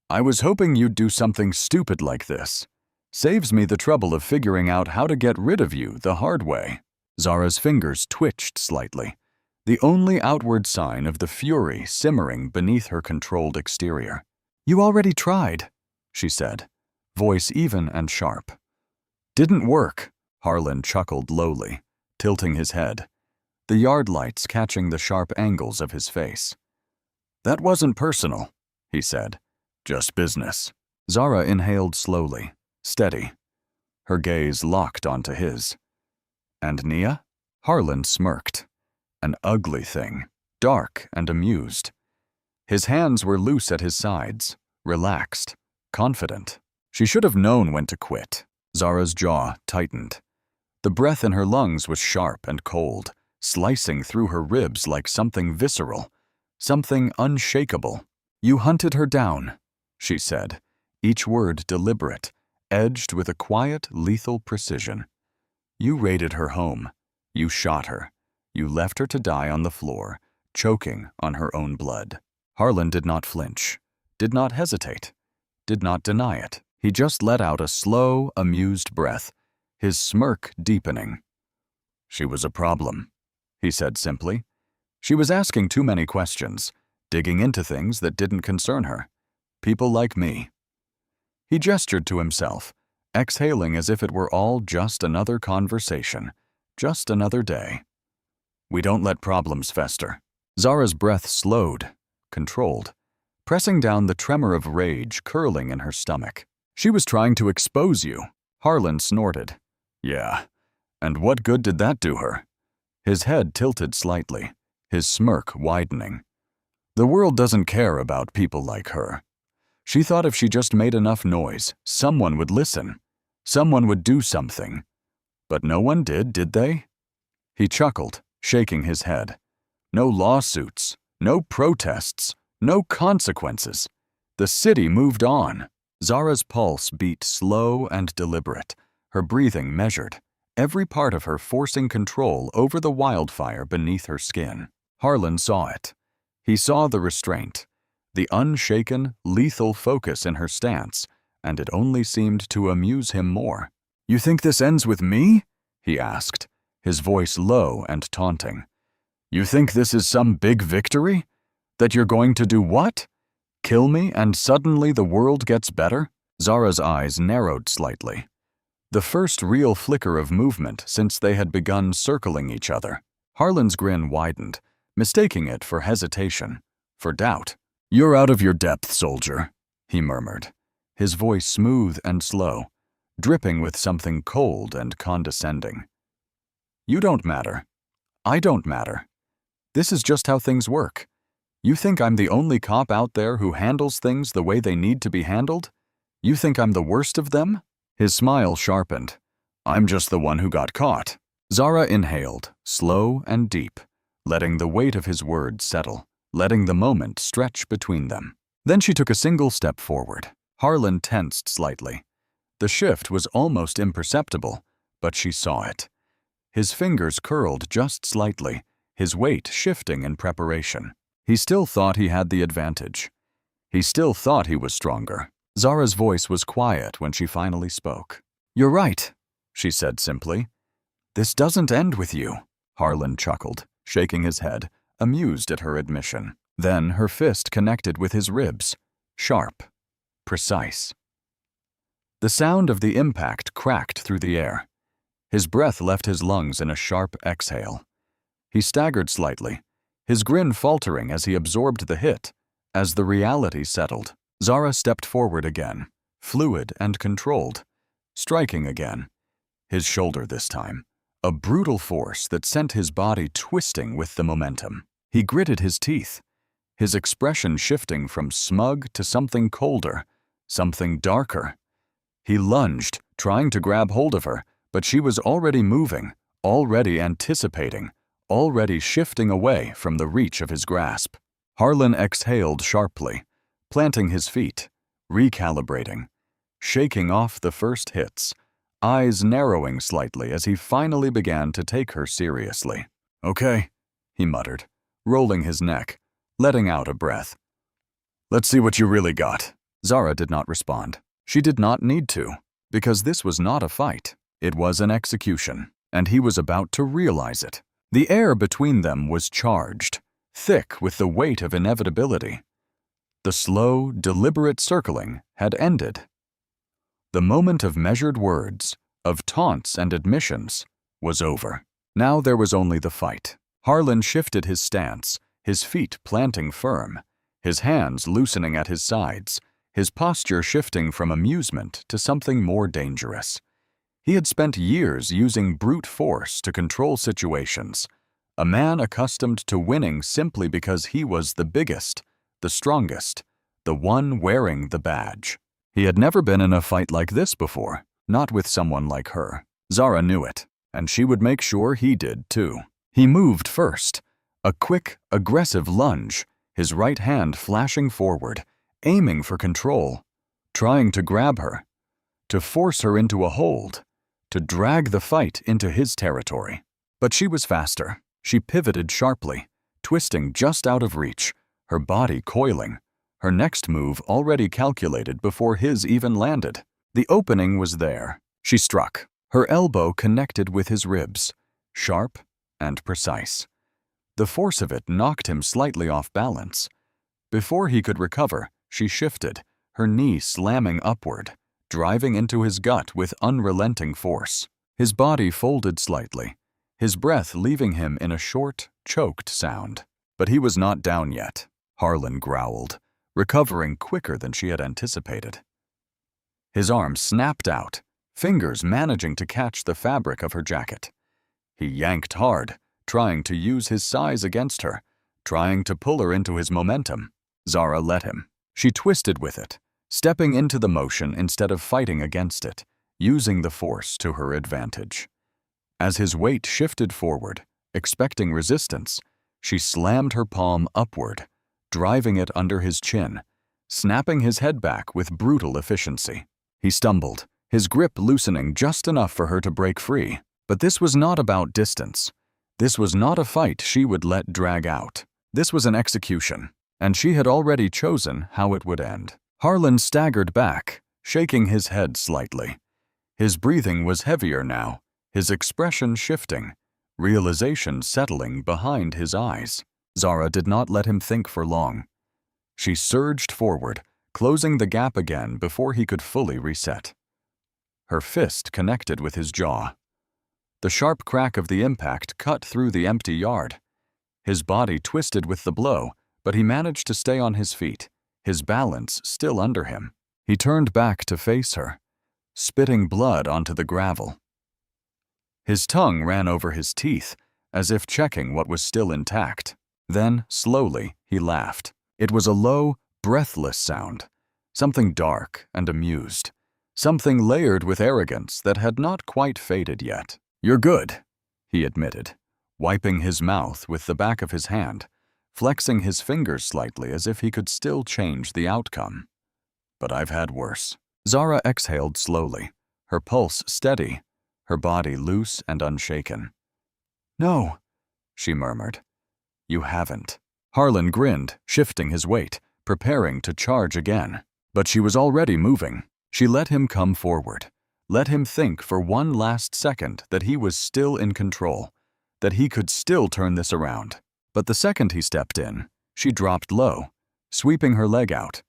"I was hoping you'd do something stupid like this. Saves me the trouble of figuring out how to get rid of you the hard way." Zara's fingers twitched slightly, the only outward sign of the fury simmering beneath her controlled exterior. "You already tried," she said, voice even and sharp. "Didn't work," Harlan chuckled lowly, tilting his head, the yard lights catching the sharp angles of his face. "That wasn't personal," he said. "Just business." Zara inhaled slowly, steady. Her gaze locked onto his. "And Nia?" Harlan smirked. An ugly thing, dark and amused. His hands were loose at his sides, relaxed, confident. She should have known when to quit. Zara's jaw tightened. The breath in her lungs was sharp and cold, slicing through her ribs like something visceral, something unshakable. "You hunted her down," she said, each word deliberate, edged with a quiet, lethal precision. "You raided her home. You shot her. You left her to die on the floor, choking on her own blood." Harlan did not flinch, did not hesitate, did not deny it. He just let out a slow, amused breath, his smirk deepening. "She was a problem," he said simply. "She was asking too many questions, digging into things that didn't concern her. People like me." He gestured to himself, exhaling as if it were all just another conversation, just another day. "We don't let problems fester." Zara's breath slowed, controlled, pressing down the tremor of rage curling in her stomach. "She was trying to expose you," Harlan snorted. "Yeah, and what good did that do her?" His head tilted slightly, his smirk widening. "The world doesn't care about people like her. She thought if she just made enough noise, someone would listen. Someone would do something. But no one did they?" He chuckled, shaking his head. "No lawsuits, no protests, no consequences. The city moved on." Zara's pulse beat slow and deliberate, her breathing measured, every part of her forcing control over the wildfire beneath her skin. Harlan saw it. He saw the restraint, the unshaken, lethal focus in her stance, and it only seemed to amuse him more. "You think this ends with me?" he asked, his voice low and taunting. "You think this is some big victory? That you're going to do what? Kill me and suddenly the world gets better?" Zara's eyes narrowed slightly. The first real flicker of movement since they had begun circling each other. Harlan's grin widened, mistaking it for hesitation, for doubt. "You're out of your depth, soldier," he murmured, his voice smooth and slow, dripping with something cold and condescending. "You don't matter. I don't matter. This is just how things work. You think I'm the only cop out there who handles things the way they need to be handled? You think I'm the worst of them?" His smile sharpened. "I'm just the one who got caught." Zara inhaled, slow and deep, letting the weight of his words settle, letting the moment stretch between them. Then she took a single step forward. Harlan tensed slightly. The shift was almost imperceptible, but she saw it. His fingers curled just slightly, his weight shifting in preparation. He still thought he had the advantage. He still thought he was stronger. Zara's voice was quiet when she finally spoke. "You're right," she said simply. "This doesn't end with you." Harlan chuckled, shaking his head, amused at her admission. Then her fist connected with his ribs, sharp, precise. The sound of the impact cracked through the air. His breath left his lungs in a sharp exhale. He staggered slightly, his grin faltering as he absorbed the hit. As the reality settled, Zara stepped forward again, fluid and controlled, striking again. His shoulder this time, a brutal force that sent his body twisting with the momentum. He gritted his teeth, his expression shifting from smug to something colder, something darker. He lunged, trying to grab hold of her, but she was already moving, already anticipating, already shifting away from the reach of his grasp. Harlan exhaled sharply, planting his feet, recalibrating, shaking off the first hits, eyes narrowing slightly as he finally began to take her seriously. "Okay," he muttered, rolling his neck, letting out a breath. "Let's see what you really got." Zara did not respond. She did not need to, because this was not a fight. It was an execution, and he was about to realize it. The air between them was charged, thick with the weight of inevitability. The slow, deliberate circling had ended. The moment of measured words, of taunts and admissions, was over. Now there was only the fight. Harlan shifted his stance, his feet planting firm, his hands loosening at his sides, his posture shifting from amusement to something more dangerous. He had spent years using brute force to control situations, a man accustomed to winning simply because he was the biggest, the strongest, the one wearing the badge. He had never been in a fight like this before, not with someone like her. Zara knew it, and she would make sure he did too. He moved first, a quick, aggressive lunge, his right hand flashing forward, aiming for control, trying to grab her, to force her into a hold, to drag the fight into his territory. But she was faster. She pivoted sharply, twisting just out of reach, her body coiling, her next move already calculated before his even landed. The opening was there. She struck. Her elbow connected with his ribs, sharp and precise. The force of it knocked him slightly off balance. Before he could recover, she shifted, her knee slamming upward, driving into his gut with unrelenting force. His body folded slightly, his breath leaving him in a short, choked sound. But he was not down yet. Harlan growled, recovering quicker than she had anticipated. His arm snapped out, fingers managing to catch the fabric of her jacket. He yanked hard, trying to use his size against her, trying to pull her into his momentum. Zara let him. She twisted with it, stepping into the motion instead of fighting against it, using the force to her advantage. As his weight shifted forward, expecting resistance, she slammed her palm upward, driving it under his chin, snapping his head back with brutal efficiency. He stumbled, his grip loosening just enough for her to break free. But this was not about distance. This was not a fight she would let drag out. This was an execution, and she had already chosen how it would end. Harlan staggered back, shaking his head slightly. His breathing was heavier now, his expression shifting, realization settling behind his eyes. Zara did not let him think for long. She surged forward, closing the gap again before he could fully reset. Her fist connected with his jaw. The sharp crack of the impact cut through the empty yard. His body twisted with the blow, but he managed to stay on his feet, his balance still under him. He turned back to face her, spitting blood onto the gravel. His tongue ran over his teeth, as if checking what was still intact. Then, slowly, he laughed. It was a low, breathless sound, something dark and amused, something layered with arrogance that had not quite faded yet. "You're good," he admitted, wiping his mouth with the back of his hand, flexing his fingers slightly as if he could still change the outcome. "But I've had worse." Zara exhaled slowly, her pulse steady, her body loose and unshaken. "No," she murmured. "You haven't." Harlan grinned, shifting his weight, preparing to charge again. But she was already moving. She let him come forward. Let him think for one last second that he was still in control, that he could still turn this around. But the second he stepped in, she dropped low, sweeping her leg out,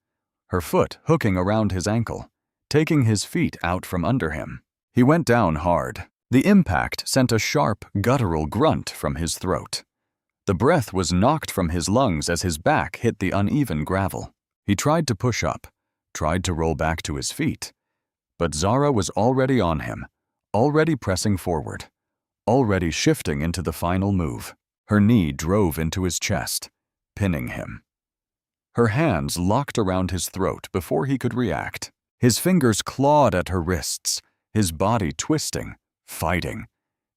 her foot hooking around his ankle, taking his feet out from under him. He went down hard. The impact sent a sharp, guttural grunt from his throat. The breath was knocked from his lungs as his back hit the uneven gravel. He tried to push up, tried to roll back to his feet. But Zara was already on him, already pressing forward, already shifting into the final move. Her knee drove into his chest, pinning him. Her hands locked around his throat before he could react. His fingers clawed at her wrists, his body twisting, fighting,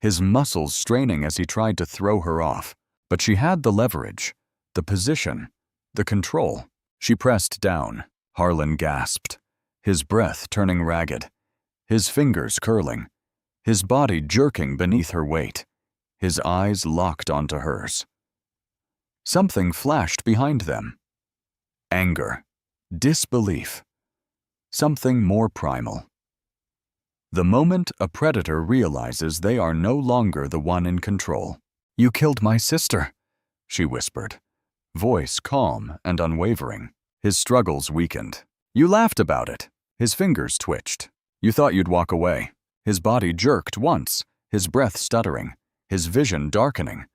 his muscles straining as he tried to throw her off. But she had the leverage, the position, the control. She pressed down. Harlan gasped, his breath turning ragged, his fingers curling, his body jerking beneath her weight, his eyes locked onto hers. Something flashed behind them. Anger, disbelief, something more primal. The moment a predator realizes they are no longer the one in control. "You killed my sister," she whispered, voice calm and unwavering. His struggles weakened. "You laughed about it." His fingers twitched. You thought you'd walk away. His body jerked once, his breath stuttering, his vision darkening,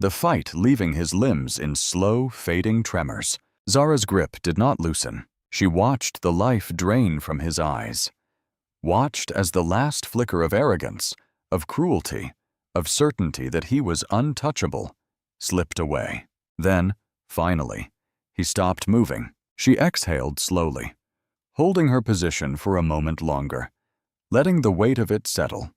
the fight leaving his limbs in slow, fading tremors. Zara's grip did not loosen. She watched the life drain from his eyes. Watched as the last flicker of arrogance, of cruelty, of certainty that he was untouchable, slipped away. Then, finally, he stopped moving. She exhaled slowly, holding her position for a moment longer, letting the weight of it settle,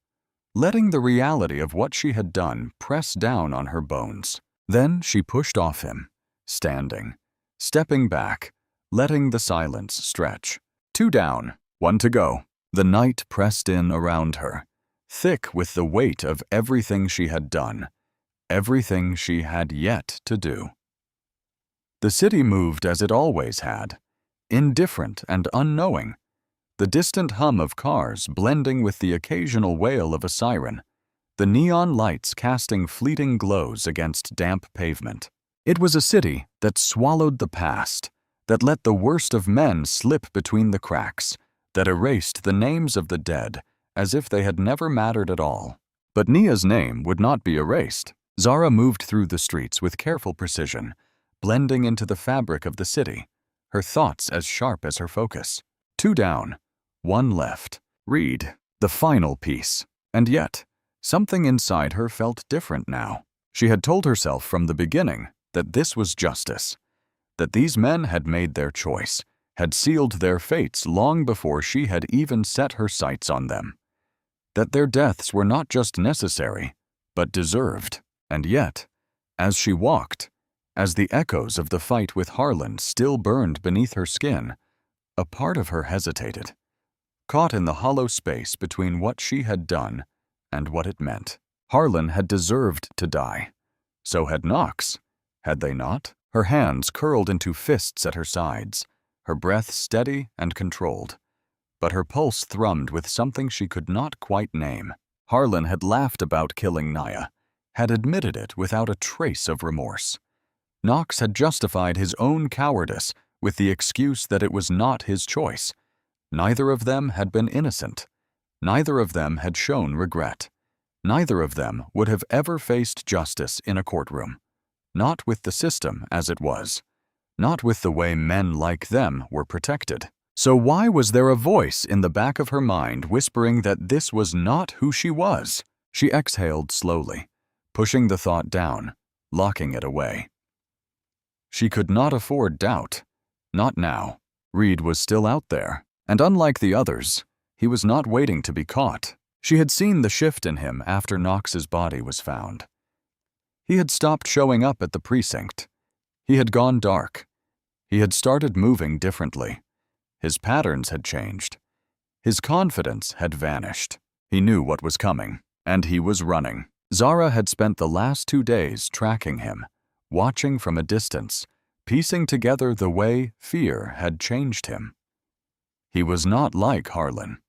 letting the reality of what she had done press down on her bones. Then she pushed off him, standing, stepping back, letting the silence stretch. 2 down, 1 to go. The night pressed in around her, thick with the weight of everything she had done, everything she had yet to do. The city moved as it always had, indifferent and unknowing, the distant hum of cars blending with the occasional wail of a siren, the neon lights casting fleeting glows against damp pavement. It was a city that swallowed the past, that let the worst of men slip between the cracks, that erased the names of the dead as if they had never mattered at all. But Nia's name would not be erased. Zara moved through the streets with careful precision, blending into the fabric of the city, her thoughts as sharp as her focus. 2 down, 1 left. Reed, the final piece. And yet, something inside her felt different now. She had told herself from the beginning that this was justice, that these men had made their choice, had sealed their fates long before she had even set her sights on them, that their deaths were not just necessary, but deserved. And yet, as she walked, as the echoes of the fight with Harlan still burned beneath her skin, a part of her hesitated, caught in the hollow space between what she had done and what it meant. Harlan had deserved to die. So had Knox, had they not? Her hands curled into fists at her sides, her breath steady and controlled. But her pulse thrummed with something she could not quite name. Harlan had laughed about killing Nia, had admitted it without a trace of remorse. Knox had justified his own cowardice with the excuse that it was not his choice. Neither of them had been innocent. Neither of them had shown regret. Neither of them would have ever faced justice in a courtroom. Not with the system as it was. Not with the way men like them were protected. So why was there a voice in the back of her mind whispering that this was not who she was? She exhaled slowly, pushing the thought down, locking it away. She could not afford doubt. Not now. Reed was still out there, and unlike the others, he was not waiting to be caught. She had seen the shift in him after Knox's body was found. He had stopped showing up at the precinct. He had gone dark. He had started moving differently. His patterns had changed. His confidence had vanished. He knew what was coming, and he was running. Zara had spent the last 2 days tracking him, watching from a distance, piecing together the way fear had changed him. He was not like Harlan.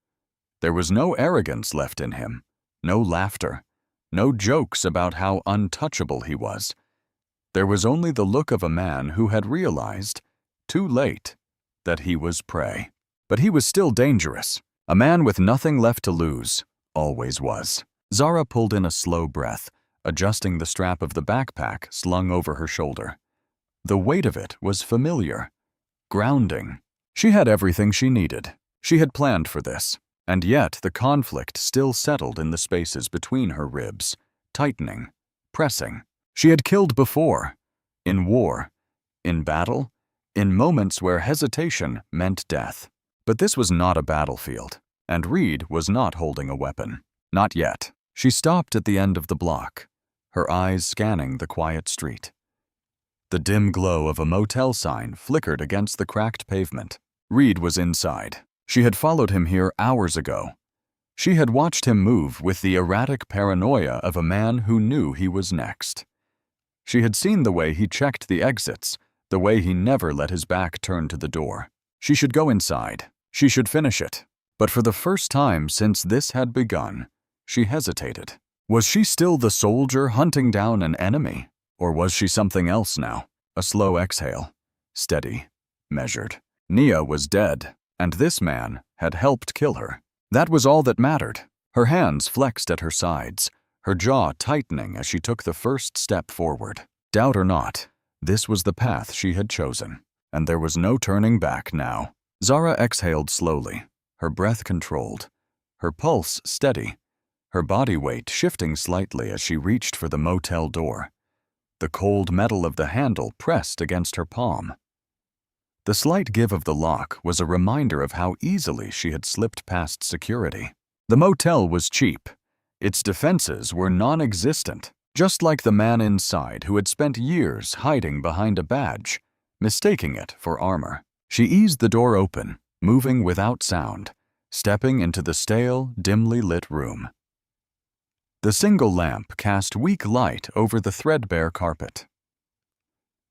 There was no arrogance left in him, no laughter, no jokes about how untouchable he was. There was only the look of a man who had realized, too late, that he was prey. But he was still dangerous. A man with nothing left to lose, always was. Zara pulled in a slow breath, adjusting the strap of the backpack slung over her shoulder. The weight of it was familiar, grounding. She had everything she needed. She had planned for this, and yet the conflict still settled in the spaces between her ribs, tightening, pressing. She had killed before, in war, in battle, in moments where hesitation meant death. But this was not a battlefield, and Reed was not holding a weapon. Not yet. She stopped at the end of the block, her eyes scanning the quiet street. The dim glow of a motel sign flickered against the cracked pavement. Reed was inside. She had followed him here hours ago. She had watched him move with the erratic paranoia of a man who knew he was next. She had seen the way he checked the exits, the way he never let his back turn to the door. She should go inside. She should finish it. But for the first time since this had begun, she hesitated. Was she still the soldier hunting down an enemy? Or was she something else now? A slow exhale. Steady. Measured. Nia was dead, and this man had helped kill her. That was all that mattered. Her hands flexed at her sides, her jaw tightening as she took the first step forward. Doubt or not, this was the path she had chosen, and there was no turning back now. Zara exhaled slowly, her breath controlled, her pulse steady, her body weight shifting slightly as she reached for the motel door. The cold metal of the handle pressed against her palm. The slight give of the lock was a reminder of how easily she had slipped past security. The motel was cheap. Its defenses were non-existent, just like the man inside who had spent years hiding behind a badge, mistaking it for armor. She eased the door open, moving without sound, stepping into the stale, dimly lit room. The single lamp cast weak light over the threadbare carpet.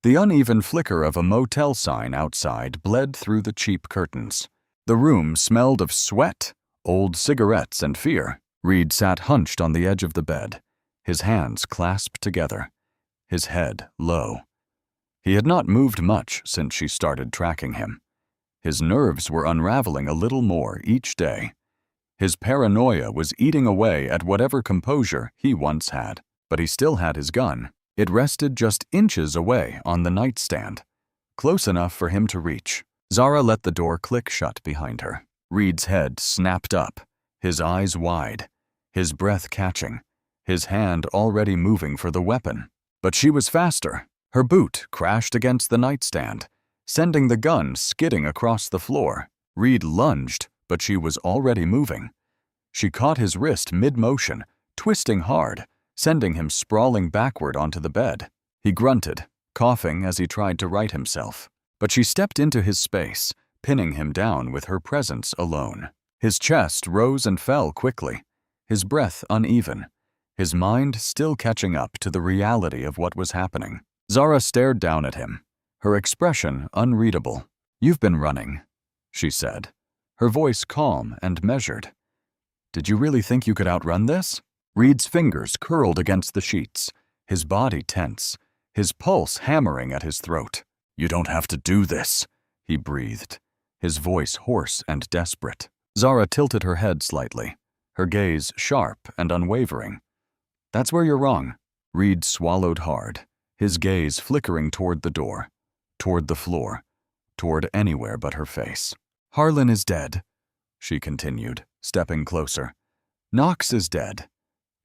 The uneven flicker of a motel sign outside bled through the cheap curtains. The room smelled of sweat, old cigarettes, and fear. Reed sat hunched on the edge of the bed, his hands clasped together, his head low. He had not moved much since she started tracking him. His nerves were unraveling a little more each day. His paranoia was eating away at whatever composure he once had, but he still had his gun. It rested just inches away on the nightstand, close enough for him to reach. Zara let the door click shut behind her. Reed's head snapped up, his eyes wide, his breath catching, his hand already moving for the weapon. But she was faster. Her boot crashed against the nightstand, sending the gun skidding across the floor. Reed lunged, but she was already moving. She caught his wrist mid-motion, twisting hard, sending him sprawling backward onto the bed. He grunted, coughing as he tried to right himself. But she stepped into his space, pinning him down with her presence alone. His chest rose and fell quickly, his breath uneven, his mind still catching up to the reality of what was happening. Zara stared down at him, her expression unreadable. "You've been running," she said, her voice calm and measured. "Did you really think you could outrun this?" Reed's fingers curled against the sheets, his body tense, his pulse hammering at his throat. "You don't have to do this," he breathed, his voice hoarse and desperate. Zara tilted her head slightly, her gaze sharp and unwavering. "That's where you're wrong." Reed swallowed hard, his gaze flickering toward the door, toward the floor, toward anywhere but her face. "Harlan is dead," she continued, stepping closer. "Knox is dead.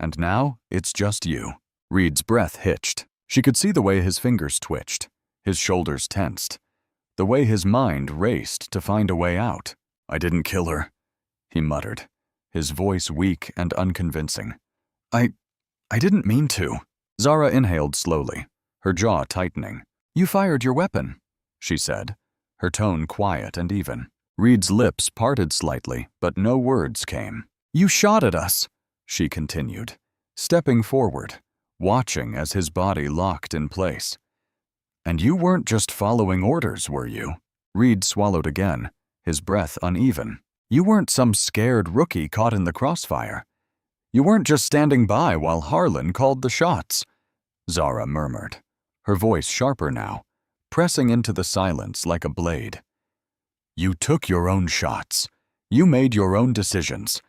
And now it's just you." Reed's breath hitched. She could see the way his fingers twitched, his shoulders tensed, the way his mind raced to find a way out. "I didn't kill her," he muttered, his voice weak and unconvincing. I didn't mean to." Zara inhaled slowly, her jaw tightening. "You fired your weapon," she said, her tone quiet and even. Reed's lips parted slightly, but no words came. "You shot at us," she continued, stepping forward, watching as his body locked in place. "And you weren't just following orders, were you?" Reed swallowed again, his breath uneven. "You weren't some scared rookie caught in the crossfire. You weren't just standing by while Harlan called the shots," Zara murmured, her voice sharper now, pressing into the silence like a blade. "You took your own shots. You made your own decisions.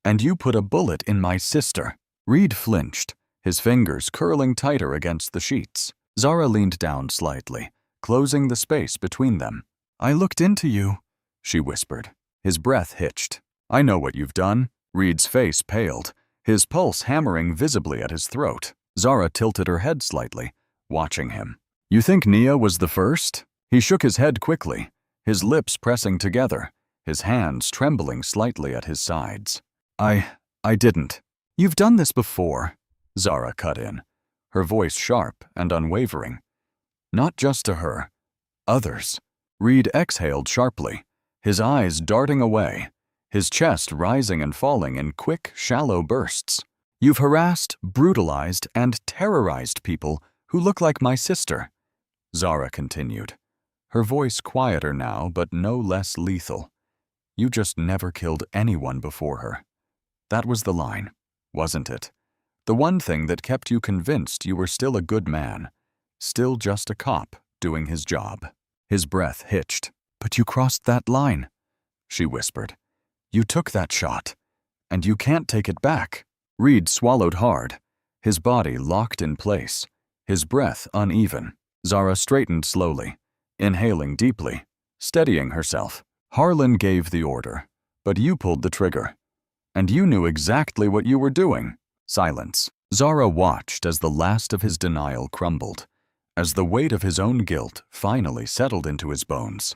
And you put a bullet in my sister." Reed flinched, his fingers curling tighter against the sheets. Zara leaned down slightly, closing the space between them. "I looked into you," she whispered. His breath hitched. "I know what you've done." Reed's face paled, his pulse hammering visibly at his throat. Zara tilted her head slightly, watching him. "You think Nia was the first?" He shook his head quickly, his lips pressing together, his hands trembling slightly at his sides. I didn't." "You've done this before," Zara cut in, her voice sharp and unwavering. "Not just to her. Others." Reed exhaled sharply, his eyes darting away, his chest rising and falling in quick, shallow bursts. "You've harassed, brutalized, and terrorized people who look like my sister," Zara continued, her voice quieter now but no less lethal. "You just never killed anyone before her. That was the line, wasn't it? The one thing that kept you convinced you were still a good man, still just a cop doing his job." His breath hitched. "But you crossed that line," she whispered. You took that shot, and you can't take it back. Reed swallowed hard, his body locked in place, his breath uneven. Zara straightened slowly, inhaling deeply, steadying herself. Harlan gave the order, but you pulled the trigger. And you knew exactly what you were doing. Silence. Zara watched as the last of his denial crumbled, as the weight of his own guilt finally settled into his bones.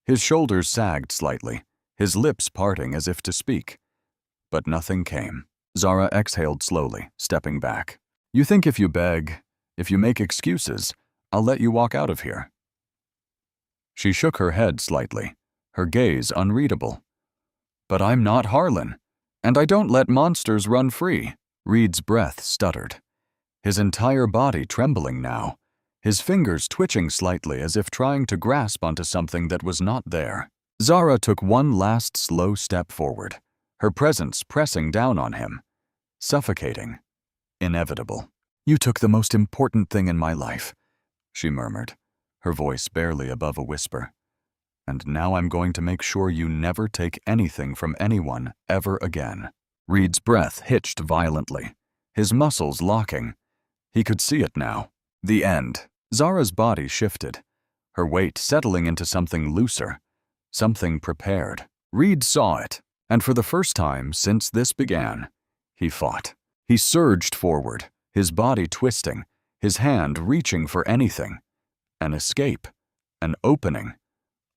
His shoulders sagged slightly, his lips parting as if to speak. But nothing came. Zara exhaled slowly, stepping back. You think if you beg, if you make excuses, I'll let you walk out of here. She shook her head slightly, her gaze unreadable. But I'm not Harlan, and I don't let monsters run free. Reed's breath stuttered, his entire body trembling now, his fingers twitching slightly as if trying to grasp onto something that was not there. Zara took one last slow step forward, her presence pressing down on him, suffocating, inevitable. You took the most important thing in my life, she murmured, her voice barely above a whisper. And now I'm going to make sure you never take anything from anyone ever again. Reed's breath hitched violently, his muscles locking. He could see it now. The end. Zara's body shifted, her weight settling into something looser, something prepared. Reed saw it, and for the first time since this began, he fought. He surged forward, his body twisting, his hand reaching for anything. An escape, an opening,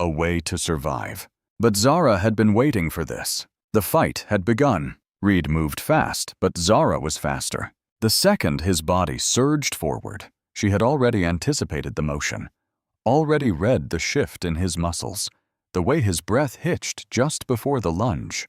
a way to survive. But Zara had been waiting for this. The fight had begun. Reed moved fast, but Zara was faster. The second his body surged forward, she had already anticipated the motion, already read the shift in his muscles, the way his breath hitched just before the lunge.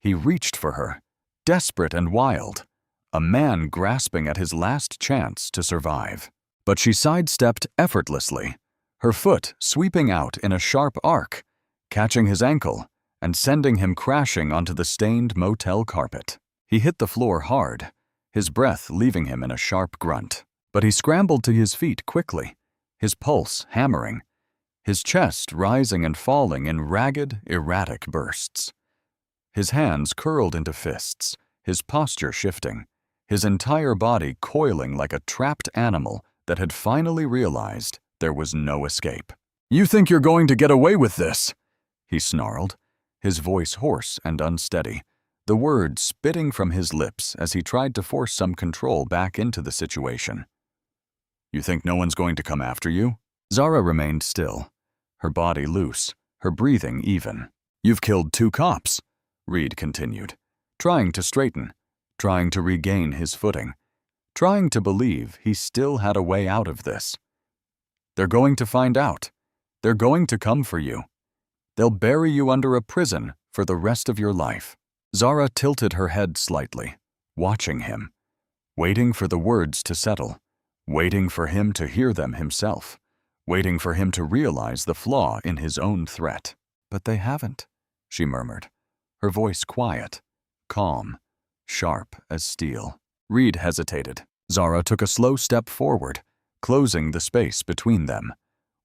He reached for her, desperate and wild, a man grasping at his last chance to survive. But she sidestepped effortlessly, her foot sweeping out in a sharp arc, catching his ankle and sending him crashing onto the stained motel carpet. He hit the floor hard, his breath leaving him in a sharp grunt. But he scrambled to his feet quickly, his pulse hammering, his chest rising and falling in ragged, erratic bursts. His hands curled into fists, his posture shifting, his entire body coiling like a trapped animal that had finally realized there was no escape. You think you're going to get away with this? He snarled, his voice hoarse and unsteady, the words spitting from his lips as he tried to force some control back into the situation. You think no one's going to come after you? Zara remained still, her body loose, her breathing even. You've killed 2 cops, Reed continued, trying to straighten, trying to regain his footing, trying to believe he still had a way out of this. They're going to find out. They're going to come for you. They'll bury you under a prison for the rest of your life. Zara tilted her head slightly, watching him, waiting for the words to settle, waiting for him to hear them himself, waiting for him to realize the flaw in his own threat. But they haven't, she murmured, her voice quiet, calm, sharp as steel. Reed hesitated. Zara took a slow step forward, closing the space between them,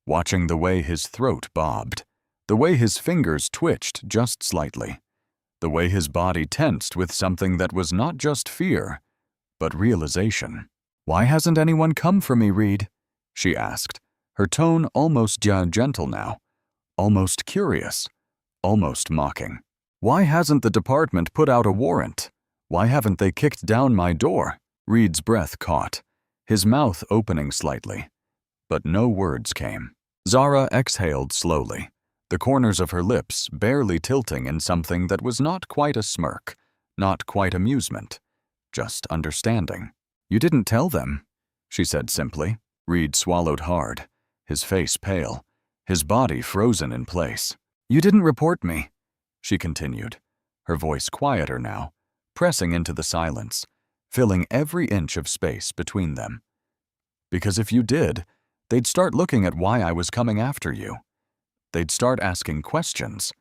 watching the way his throat bobbed, the way his fingers twitched just slightly, the way his body tensed with something that was not just fear, but realization. Why hasn't anyone come for me, Reed? She asked, her tone almost gentle now, almost curious, almost mocking. Why hasn't the department put out a warrant? Why haven't they kicked down my door? Reed's breath caught, his mouth opening slightly, but no words came. Zara exhaled slowly, the corners of her lips barely tilting in something that was not quite a smirk, not quite amusement, just understanding. You didn't tell them, she said simply. Reed swallowed hard, his face pale, his body frozen in place. You didn't report me, she continued, her voice quieter now, pressing into the silence, filling every inch of space between them. Because if you did, they'd start looking at why I was coming after you. They'd start asking questions.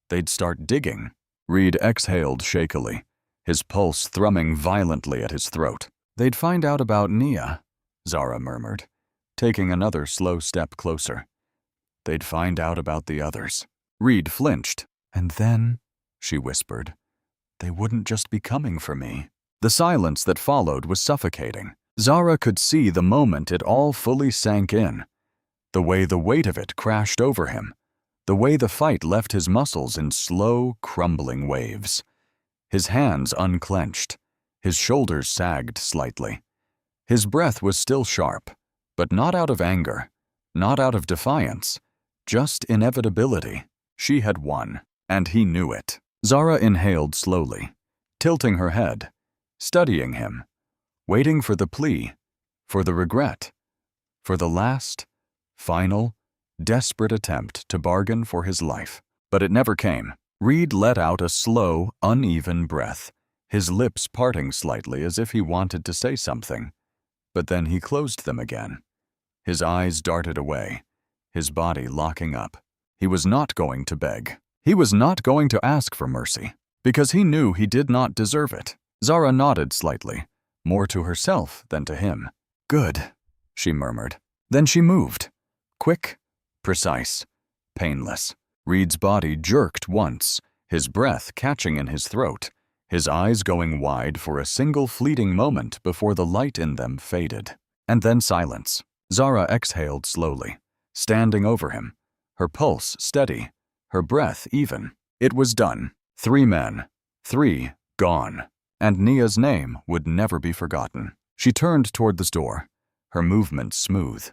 They'd start digging. Reed exhaled shakily, his pulse thrumming violently at his throat. They'd find out about Nia, Zara murmured, taking another slow step closer. They'd find out about the others. Reed flinched, and then she whispered. They wouldn't just be coming for me. The silence that followed was suffocating. Zara could see the moment it all fully sank in. The way the weight of it crashed over him. The way the fight left his muscles in slow, crumbling waves. His hands unclenched. His shoulders sagged slightly. His breath was still sharp, but not out of anger, not out of defiance, just inevitability. She had won, and he knew it. Zara inhaled slowly, tilting her head, studying him, waiting for the plea, for the regret, for the last, final, desperate attempt to bargain for his life. But it never came. Reed let out a slow, uneven breath, his lips parting slightly as if he wanted to say something. But then he closed them again. His eyes darted away, his body locking up. He was not going to beg. He was not going to ask for mercy, because he knew he did not deserve it. Zara nodded slightly, more to herself than to him. Good, she murmured. Then she moved. Quick, precise, painless. Reed's body jerked once, his breath catching in his throat, his eyes going wide for a single fleeting moment before the light in them faded. And then silence. Zara exhaled slowly, standing over him, her pulse steady, her breath even. It was done. 3 men, 3 gone. And Nia's name would never be forgotten. She turned toward the door, her movements smooth,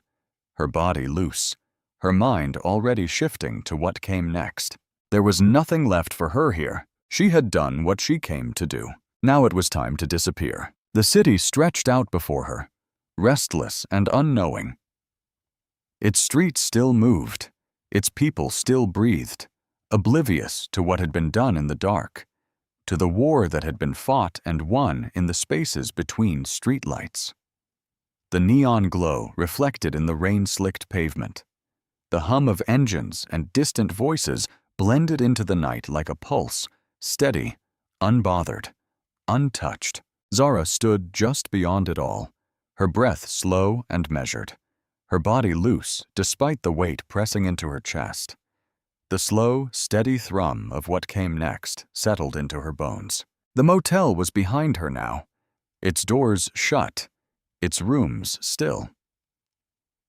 her body loose, her mind already shifting to what came next. There was nothing left for her here. She had done what she came to do. Now it was time to disappear. The city stretched out before her, restless and unknowing. Its streets still moved, its people still breathed, oblivious to what had been done in the dark, to the war that had been fought and won in the spaces between streetlights. The neon glow reflected in the rain-slicked pavement. The hum of engines and distant voices blended into the night like a pulse, steady, unbothered, untouched. Zara stood just beyond it all, her breath slow and measured, her body loose despite the weight pressing into her chest. The slow, steady thrum of what came next settled into her bones. The motel was behind her now, its doors shut, its rooms still.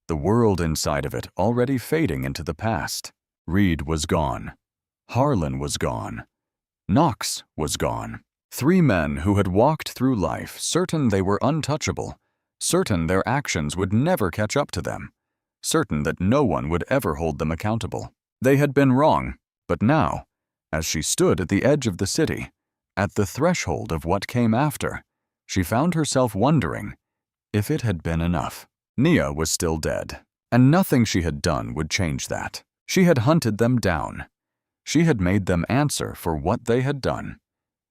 The world inside of it already fading into the past. Reed was gone. Harlan was gone. Knox was gone. 3 men who had walked through life certain they were untouchable, certain their actions would never catch up to them, certain that no one would ever hold them accountable. They had been wrong, but now, as she stood at the edge of the city, at the threshold of what came after, she found herself wondering if it had been enough. Nia was still dead, and nothing she had done would change that. She had hunted them down. She had made them answer for what they had done.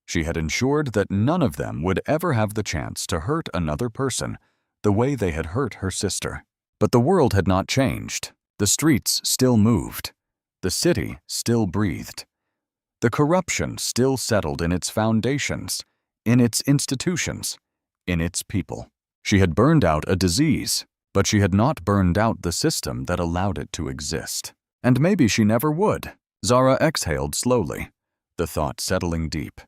She had ensured that none of them would ever have the chance to hurt another person the way they had hurt her sister. But the world had not changed. The streets still moved. The city still breathed. The corruption still settled in its foundations, in its institutions, in its people. She had burned out a disease, but she had not burned out the system that allowed it to exist. And maybe she never would. Zara exhaled slowly, the thought settling deep,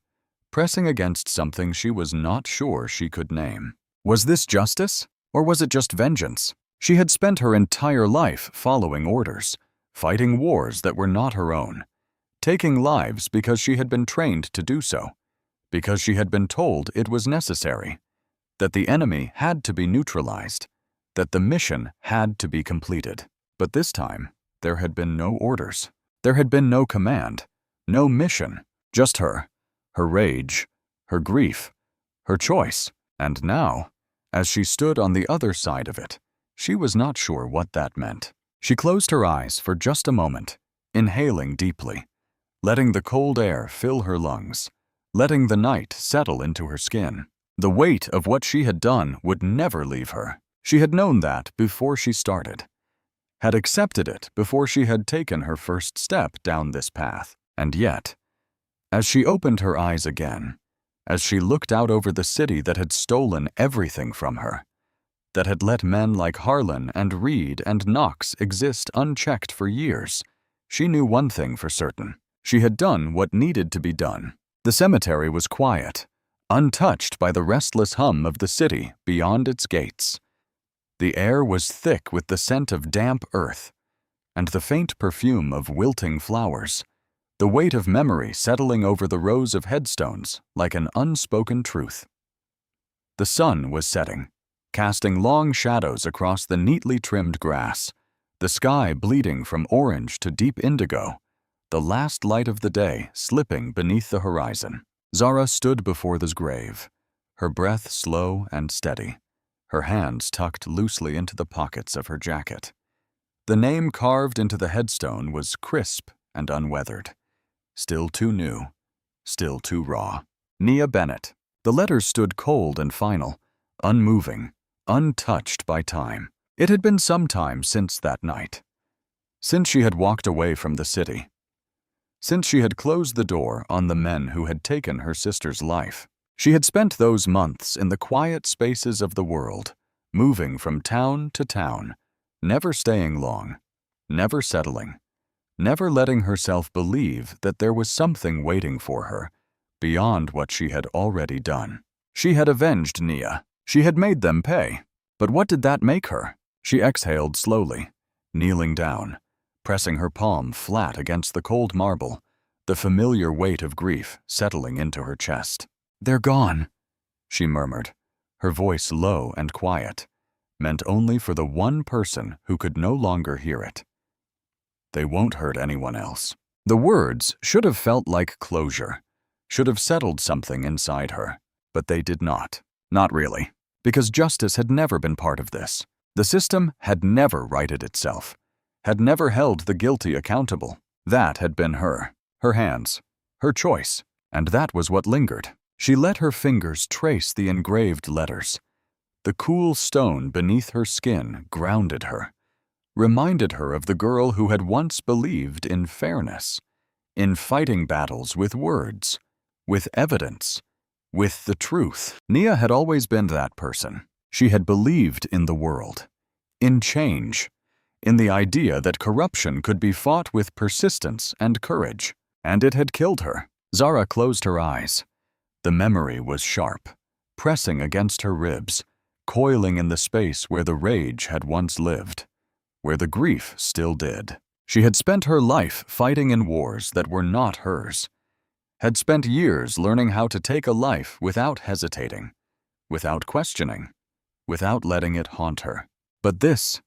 pressing against something she was not sure she could name. Was this justice, or was it just vengeance? She had spent her entire life following orders, fighting wars that were not her own, taking lives because she had been trained to do so, because she had been told it was necessary, that the enemy had to be neutralized, that the mission had to be completed. But this time, there had been no orders. There had been no command, no mission, just her rage, her grief, her choice. And now, as she stood on the other side of it, she was not sure what that meant. She closed her eyes for just a moment, inhaling deeply, letting the cold air fill her lungs, letting the night settle into her skin. The weight of what she had done would never leave her. She had known that before she started, had accepted it before she had taken her first step down this path. And yet, as she opened her eyes again, as she looked out over the city that had stolen everything from her, that had let men like Harlan and Reed and Knox exist unchecked for years, she knew one thing for certain. She had done what needed to be done. The cemetery was quiet, untouched by the restless hum of the city beyond its gates. The air was thick with the scent of damp earth and the faint perfume of wilting flowers, the weight of memory settling over the rows of headstones like an unspoken truth. The sun was setting, casting long shadows across the neatly trimmed grass, the sky bleeding from orange to deep indigo, the last light of the day slipping beneath the horizon. Zara stood before the grave, her breath slow and steady, her hands tucked loosely into the pockets of her jacket. The name carved into the headstone was crisp and unweathered, still too new, still too raw. Nia Bennett. The letters stood cold and final, unmoving, untouched by time. It had been some time since that night, since she had walked away from the city, since she had closed the door on the men who had taken her sister's life. She had spent those months in the quiet spaces of the world, moving from town to town, never staying long, never settling, never letting herself believe that there was something waiting for her beyond what she had already done. She had avenged Nia. She had made them pay. But what did that make her? She exhaled slowly, kneeling down, pressing her palm flat against the cold marble, the familiar weight of grief settling into her chest. "They're gone," she murmured, her voice low and quiet, meant only for the one person who could no longer hear it. "They won't hurt anyone else." The words should have felt like closure, should have settled something inside her, but they did not. Not really, because justice had never been part of this. The system had never righted itself, had never held the guilty accountable. That had been her hands, her choice, and that was what lingered. She let her fingers trace the engraved letters. The cool stone beneath her skin grounded her, reminded her of the girl who had once believed in fairness, in fighting battles with words, with evidence, with the truth. Nia had always been that person. She had believed in the world, in change, in the idea that corruption could be fought with persistence and courage, and it had killed her. Zara closed her eyes. The memory was sharp, pressing against her ribs, coiling in the space where the rage had once lived, where the grief still did. She had spent her life fighting in wars that were not hers, had spent years learning how to take a life without hesitating, without questioning, without letting it haunt her. But this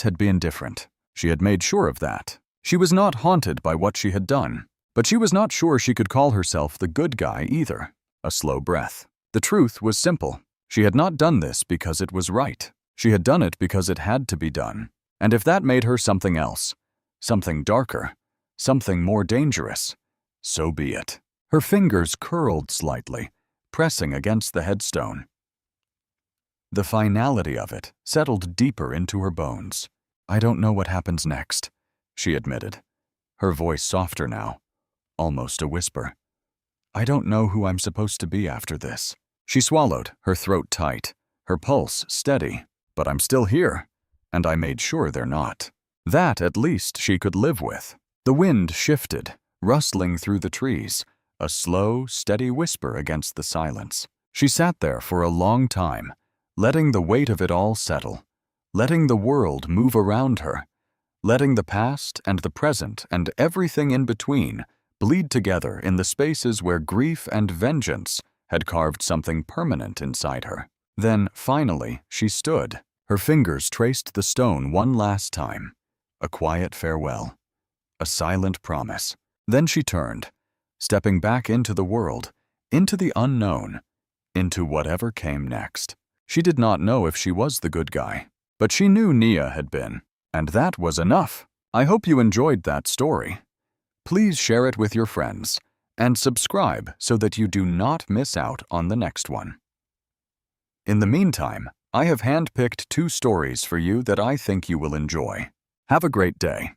had been different. She had made sure of that. She was not haunted by what she had done, but she was not sure she could call herself the good guy either. A slow breath. The truth was simple. She had not done this because it was right. She had done it because it had to be done. And if that made her something else, something darker, something more dangerous, so be it. Her fingers curled slightly, pressing against the headstone. The finality of it settled deeper into her bones. "I don't know what happens next," she admitted, her voice softer now, almost a whisper. "I don't know who I'm supposed to be after this." She swallowed, her throat tight, her pulse steady. "But I'm still here, and I made sure they're not." That, at least, she could live with. The wind shifted, rustling through the trees, a slow, steady whisper against the silence. She sat there for a long time, letting the weight of it all settle, letting the world move around her, letting the past and the present and everything in between bleed together in the spaces where grief and vengeance had carved something permanent inside her. Then, finally, she stood. Her fingers traced the stone one last time, a quiet farewell, a silent promise. Then she turned, stepping back into the world, into the unknown, into whatever came next. She did not know if she was the good guy, but she knew Nia had been, and that was enough. I hope you enjoyed that story. Please share it with your friends, and subscribe so that you do not miss out on the next one. In the meantime, I have handpicked 2 stories for you that I think you will enjoy. Have a great day.